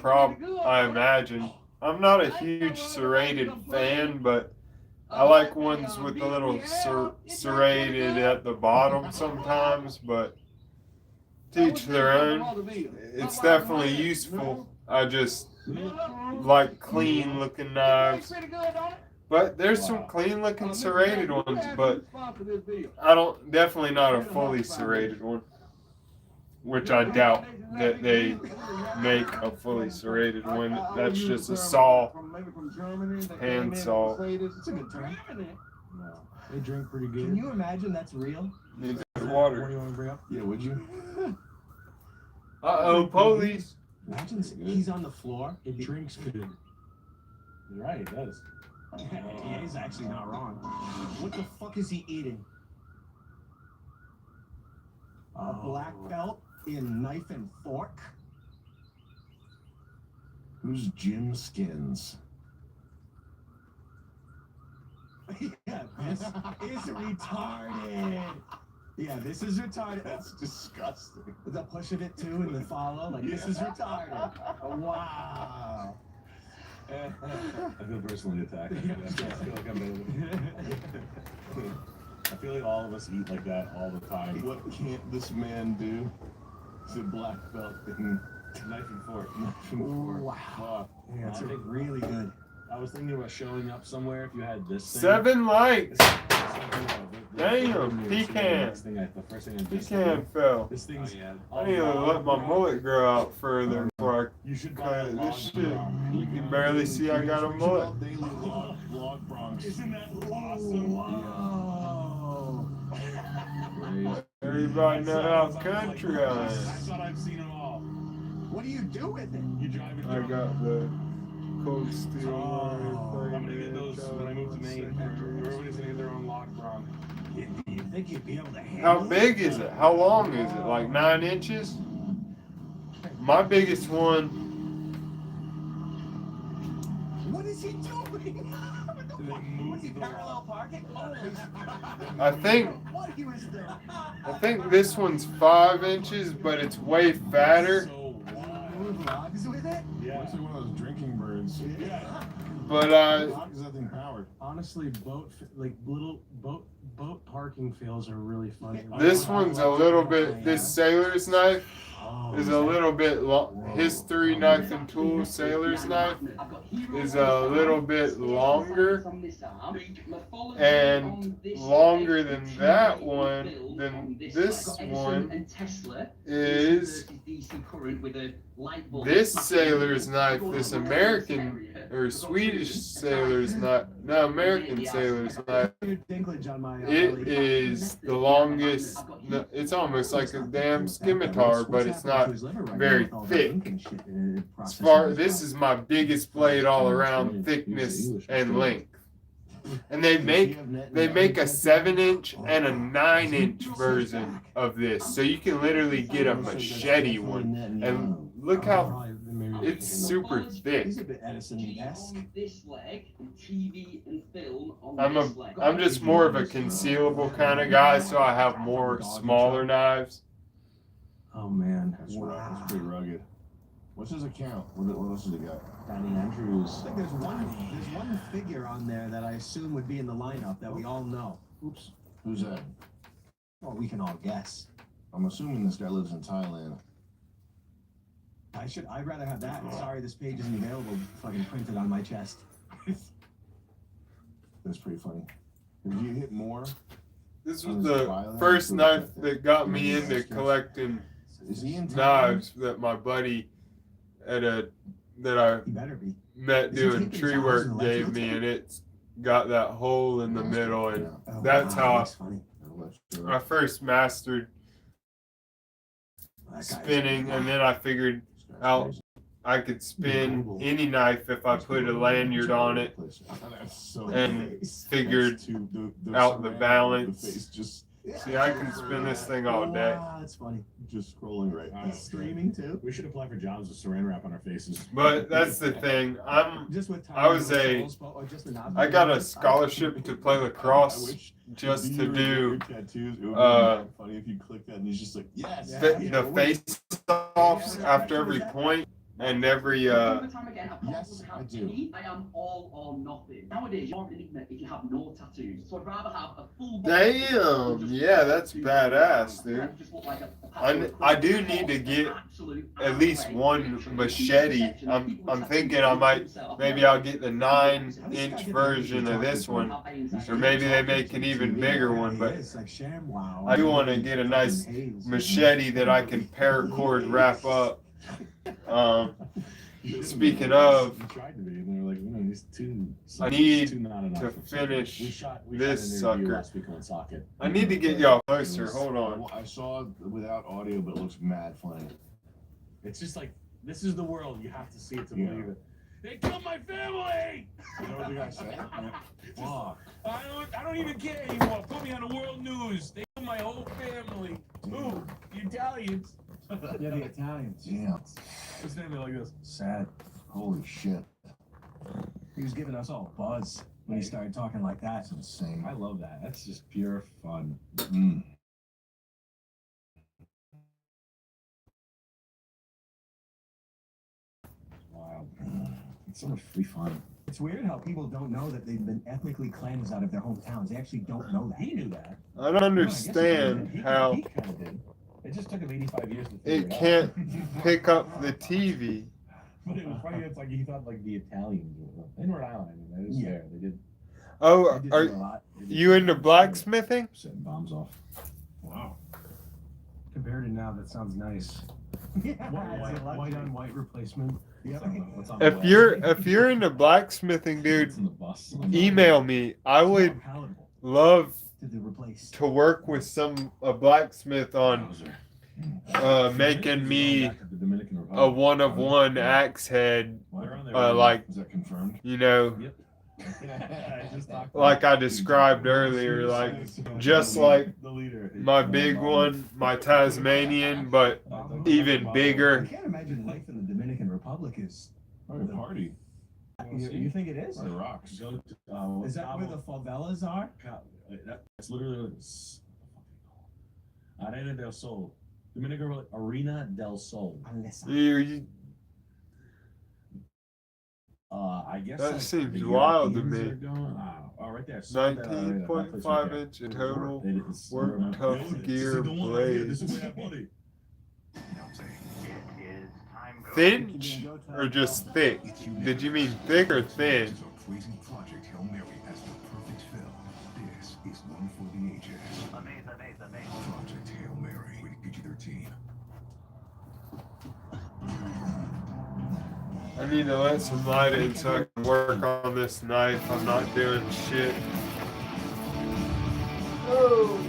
I imagine. I'm not a huge serrated fan, but I like ones with the little serrated at the bottom sometimes, but to each their own. It's definitely useful. I just like clean looking knives. But there's some clean looking serrated ones, but definitely not a fully serrated one. Which I doubt that they make a fully serrated one. That's just a saw, hand saw. It's a good term. No. They drink pretty good. Can you imagine that's real? Needs water. What do you want to bring up? Yeah, would you? Uh-oh, police. Imagine he's on the floor. It drinks good. You're right, it does. Yeah, he's actually not wrong. What the fuck is he eating? A black belt in knife and fork? Who's Jim Skins? Yeah, this is retarded. Yeah, this is retarded. That's disgusting. The push of it too and the follow, like this is retarded. Wow. I feel personally attacked. I feel like I feel like all of us eat like that all the time. What can't this man do? He's a black belt in knife and fork. Knife and fork. Wow. Yeah, it's really good. I was thinking about showing up somewhere if you had this thing. 7 likes. Damn, pecan. The first thing I just Pecan fell. This thing's I need to let my mullet grow out further before I you should cut it. This shit, you can barely see I got a mullet. Log Bronx. Isn't that awesome? Wow. Everybody know how country I I am. thought I'd seen them all. What do you do with it? You drive it. I got the cold steel I'm gonna get those when I move to Maine. Everybody's gonna get their own log bronc. You think you'd be able to handle How big is it? How long is it? Like 9 inches? My biggest one. What is he doing? Was he parallel parking? I think What he was doing? I think this one's 5 inches, but it's way fatter. Logs with it? Yeah. It's like one of those drinking birds. Yeah. But How is that thing powered? Honestly, little boat parking fails are really funny. This one's a little bit. This sailor's knife is a little bit history knife and tool sailor's knife is a little bit longer and longer than that one. Then this one is this sailor's knife. This American or Swedish sailor's knife. No, American sailor's knife. It is the longest. It's almost like a damn scimitar, but it's not very thick. This is my biggest blade all around, thickness and length. And they make a 7-inch and a 9-inch version of this, so you can literally get a machete one. And look how it's super thick. I'm just more of a concealable kind of guy, so I have more smaller knives. Oh man, That's pretty rugged. What's his account? What else has he got? Danny Andrews. I think there's one figure on there that I assume would be in the lineup that we all know. Oops. Who's that? Well, we can all guess. I'm assuming this guy lives in Thailand. I'd rather have that. Sorry, this page isn't available. Fucking printed on my chest. That's pretty funny. Did you hit more? This was the first knife that got me into collecting knives that my buddy that I met doing tree work gave me, and it's got that hole in the middle, and that's how I first mastered spinning, and then I figured out I could spin any knife if I put a lanyard on it, and figured out the balance. See, I can spin this thing all day. Wow, that's funny. Just scrolling right now. Screaming too. We should apply for jobs with saran wrap on our faces. But that's the thing. I got a scholarship to play lacrosse just to do funny if you click that and he's just like, yes, the face-offs after every point and every Yes, I do. I am all or nothing. Nowadays, you're an enigma if you have no tattoos. So I'd rather have a full damn, yeah, that's badass, dude. I do need to get at least one machete. I'm thinking maybe I'll get the 9-inch version of this one, or maybe they make an even bigger one. But I do want to get a nice machete that I can paracord wrap up. Speaking of, I need to finish this sucker. I need to get y'all closer. Hold on. I saw it without audio, but it looks mad funny. It's just like, this is the world. You have to see it to believe it. They killed my family! You know what the guy said? Fuck. I don't even care anymore. Put me on the world news. They killed my whole family. Ooh, the Italians. Yeah, the Italians. Damn. What's name like this? Sad. Holy shit. He was giving us all buzz when he started talking like that. That's insane. I love that. That's just pure fun. Mm. Wow. It's so much free fun. It's weird how people don't know that they've been ethnically cleansed out of their hometowns. They actually don't know that. He knew that. I don't understand how he kind of did. It just took him 85 years to it can't pick up the TV. But it was funny. It's like he thought like the Italians were in Rhode Island. I mean, that is there. They did. Oh, are you into blacksmithing? Setting bombs off. Wow. Compared to now, that sounds nice. White on white replacement. If you're into blacksmithing, dude, email me. I would love to work with a blacksmith on making me a 1-of-1 axe head, like, you know, like I described earlier, like just like my big one, my Tasmanian, but even bigger. I can't imagine life in the Dominican Republic is a party. You think it is? The rocks. Is that where the favelas are? That's literally Arena del Sol. Dominican Republic, Arena del Sol. I guess that seems wild to me. Oh, right there. 19.5 inch in total. Work tough gear blades. Thin or just thick? Did you mean thick or thin? Project Hail Mary as the perfect fill. This is one for the ages. Amazing. Project Hail Mary, rated PG-13. I need to let some light in so I can work on this knife. I'm not doing shit. Oh.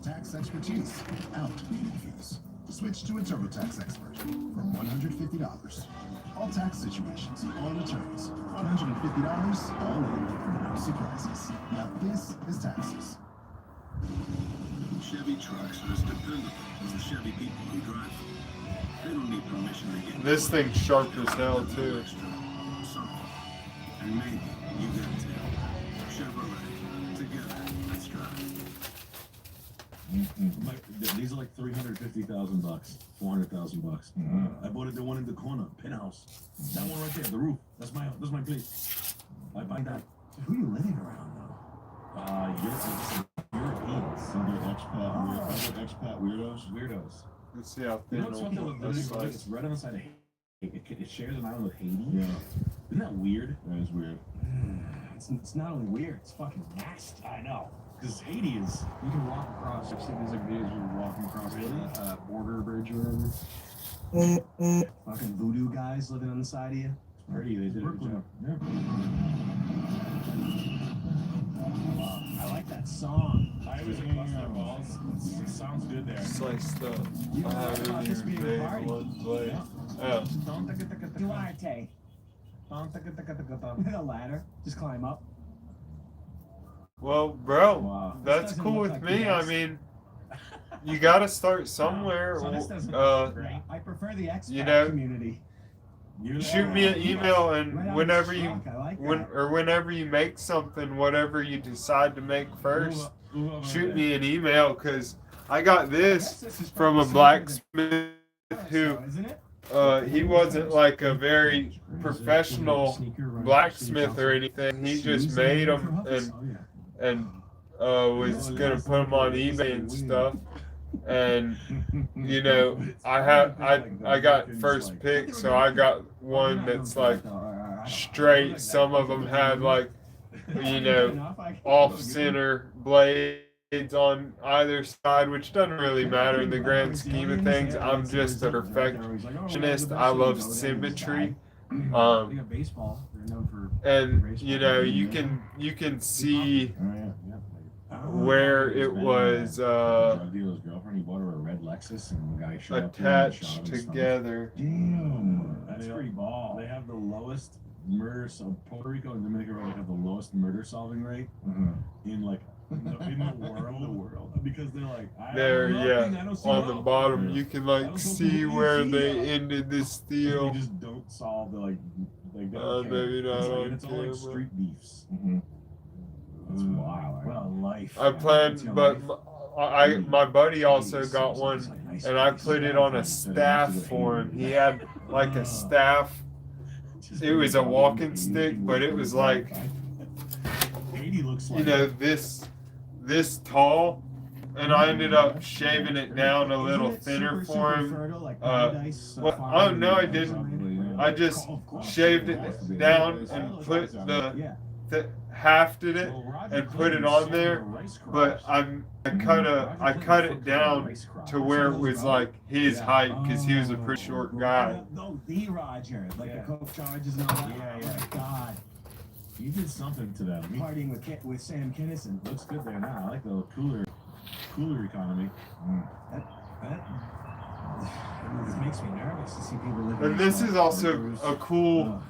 Tax expertise out legal fees. Switch to a TurboTax expert for $150. All tax situations, all returns. $150 all in. No surprises. Now this is taxes. Chevy trucks are as dependable as the Chevy people who drive them. They don't need permission to get This thing's sharp as hell too. And maybe you get to Chevrolet. Together, let's drive. These are like $350,000, $400,000. I bought it the one in the corner, penthouse. That one right there, the roof. That's my place. I buy that. Who are you living around though? Europeans. Expat weirdos. Let's see how You thin know what's it'll funny? look. It's right on the side of Haiti. It shares an island with Haiti. Yeah. Isn't that weird? That is weird. It's not only weird, it's fucking nasty. I know. Because Haiti is, you can walk across. I've seen these like videos where you're walking across the border bridge or whatever. Fucking voodoo guys living on the side of you. It's pretty, they did a good job. Yeah. I like that song. I always like bust their balls. It sounds good there. Sliced up. You I haven't about this even being a made party. one blade. Yeah. Oh. Duarte. With a ladder. Just climb up. Well, bro, Wow. that's This cool doesn't with look me. like I the mean, you gotta start somewhere. So this doesn't great. I prefer the expat You know, community. shoot me an email, and Right on whenever the you stalk, I like that. whenever you make something, whatever you decide to make first, shoot me an email, because I got this from a blacksmith who he wasn't like a very professional blacksmith or anything. He just made them and was gonna put them on eBay and stuff. And you know, I got first pick, so I got one that's like straight. Some of them had like, you know, off center blades on either side, which doesn't really matter in the grand scheme of things. I'm just a perfectionist. I love symmetry. And you know, you can see where it was attached together. Damn, that's pretty ball. They have the lowest murder. So Puerto Rico and Dominican Republic have the lowest murder solving rate in like in the world. Because they're like There, yeah, on the bottom you can like see where they ended the steel. They just don't solve the like they don't care. Maybe not on It's all like camera. street beefs. That's wild. What a life. I planned, but my buddy also got one, and I put it on a staff for him. He had like a staff. It was a walking stick, but it was like, you know, this tall, and I ended up shaving it down a little thinner for him. Well, oh no, I didn't. I just shaved it down and put hafted it and put it on there, but I cut it down to where it was like his height, because he was a pretty short guy. No, the Roger, like the coke charges and all that. Oh my God. You did something to them. Partying with Sam Kinison. Looks good there now. I like the cooler economy. It makes me nervous to see people living. And this is also a cool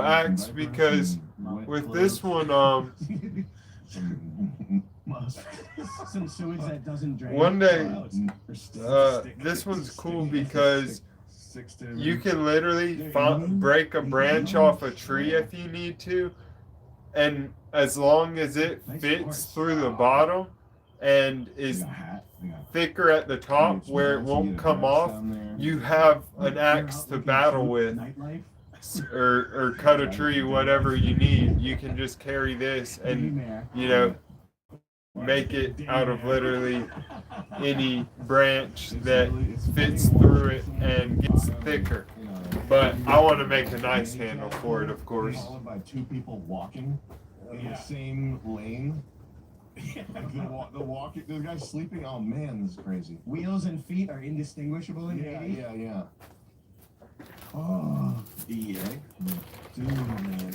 axe, because with this one, some sewage that doesn't drain. one day, this one's cool because you can literally break a branch off a tree if you need to, and as long as it fits through the bottom and is thicker at the top where it won't come off, you have an axe to battle with. axe or cut a tree, whatever you need. You can just carry this and, you know, make it out of literally any branch that fits through it and gets thicker. But I want to make a nice handle for it, of course. Followed by two people walking in the same lane. Like the guy's sleeping. Oh man, this is crazy. Wheels and feet are indistinguishable in Haiti. Yeah. Oh, yeah. Dude, man.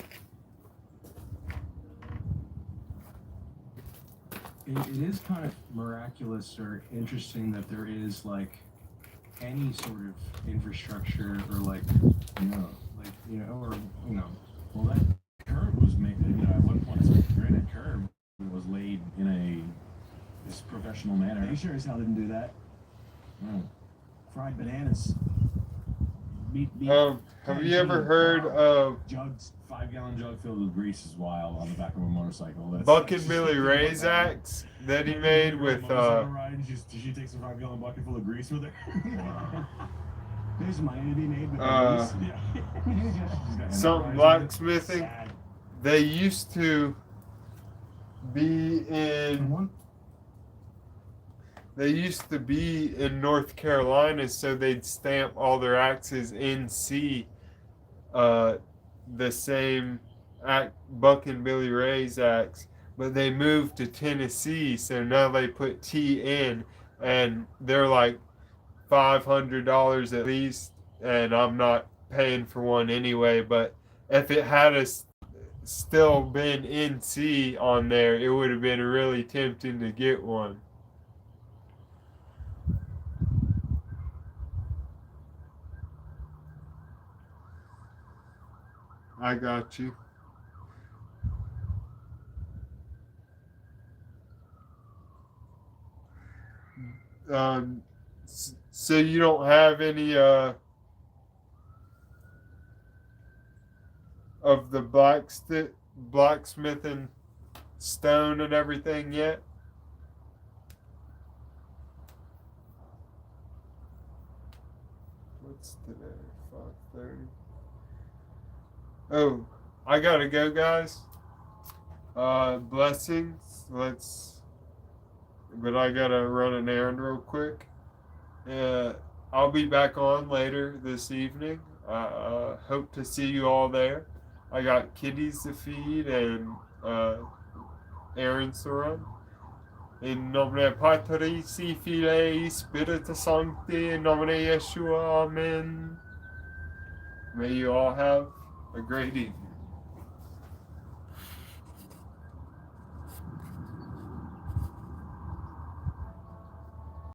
It is kind of miraculous or interesting that there is like any sort of infrastructure or like, Well, that curb was made, at one point, it's like granite curb was laid in this professional manner. They sure as hell didn't do that. Fried bananas. Have you ever heard of jugs? 5-gallon jug filled with grease is wild on the back of a motorcycle. Bucket Billy Ray's axe that he made with Did she take some 5-gallon bucket full of grease with her? There's money to be made with grease. some blacksmithing. They used to be in North Carolina, so they'd stamp all their axes in C, the same Buck and Billy Ray's axe, but they moved to Tennessee, so now they put T in, and they're like $500 at least, and I'm not paying for one anyway. But if it had still been NC on there, it would have been really tempting to get one. I got you. So you don't have any of the blacksmithing stone and everything yet? What's today? 5:30. Oh, I gotta go, guys. Blessings. But I gotta run an errand real quick. I'll be back on later this evening. Hope to see you all there. I got kitties to feed and errands to run. In nomine Patris, Filii, Spiritus Sancti, in nomine Yeshua, Amen. May you all have a great evening.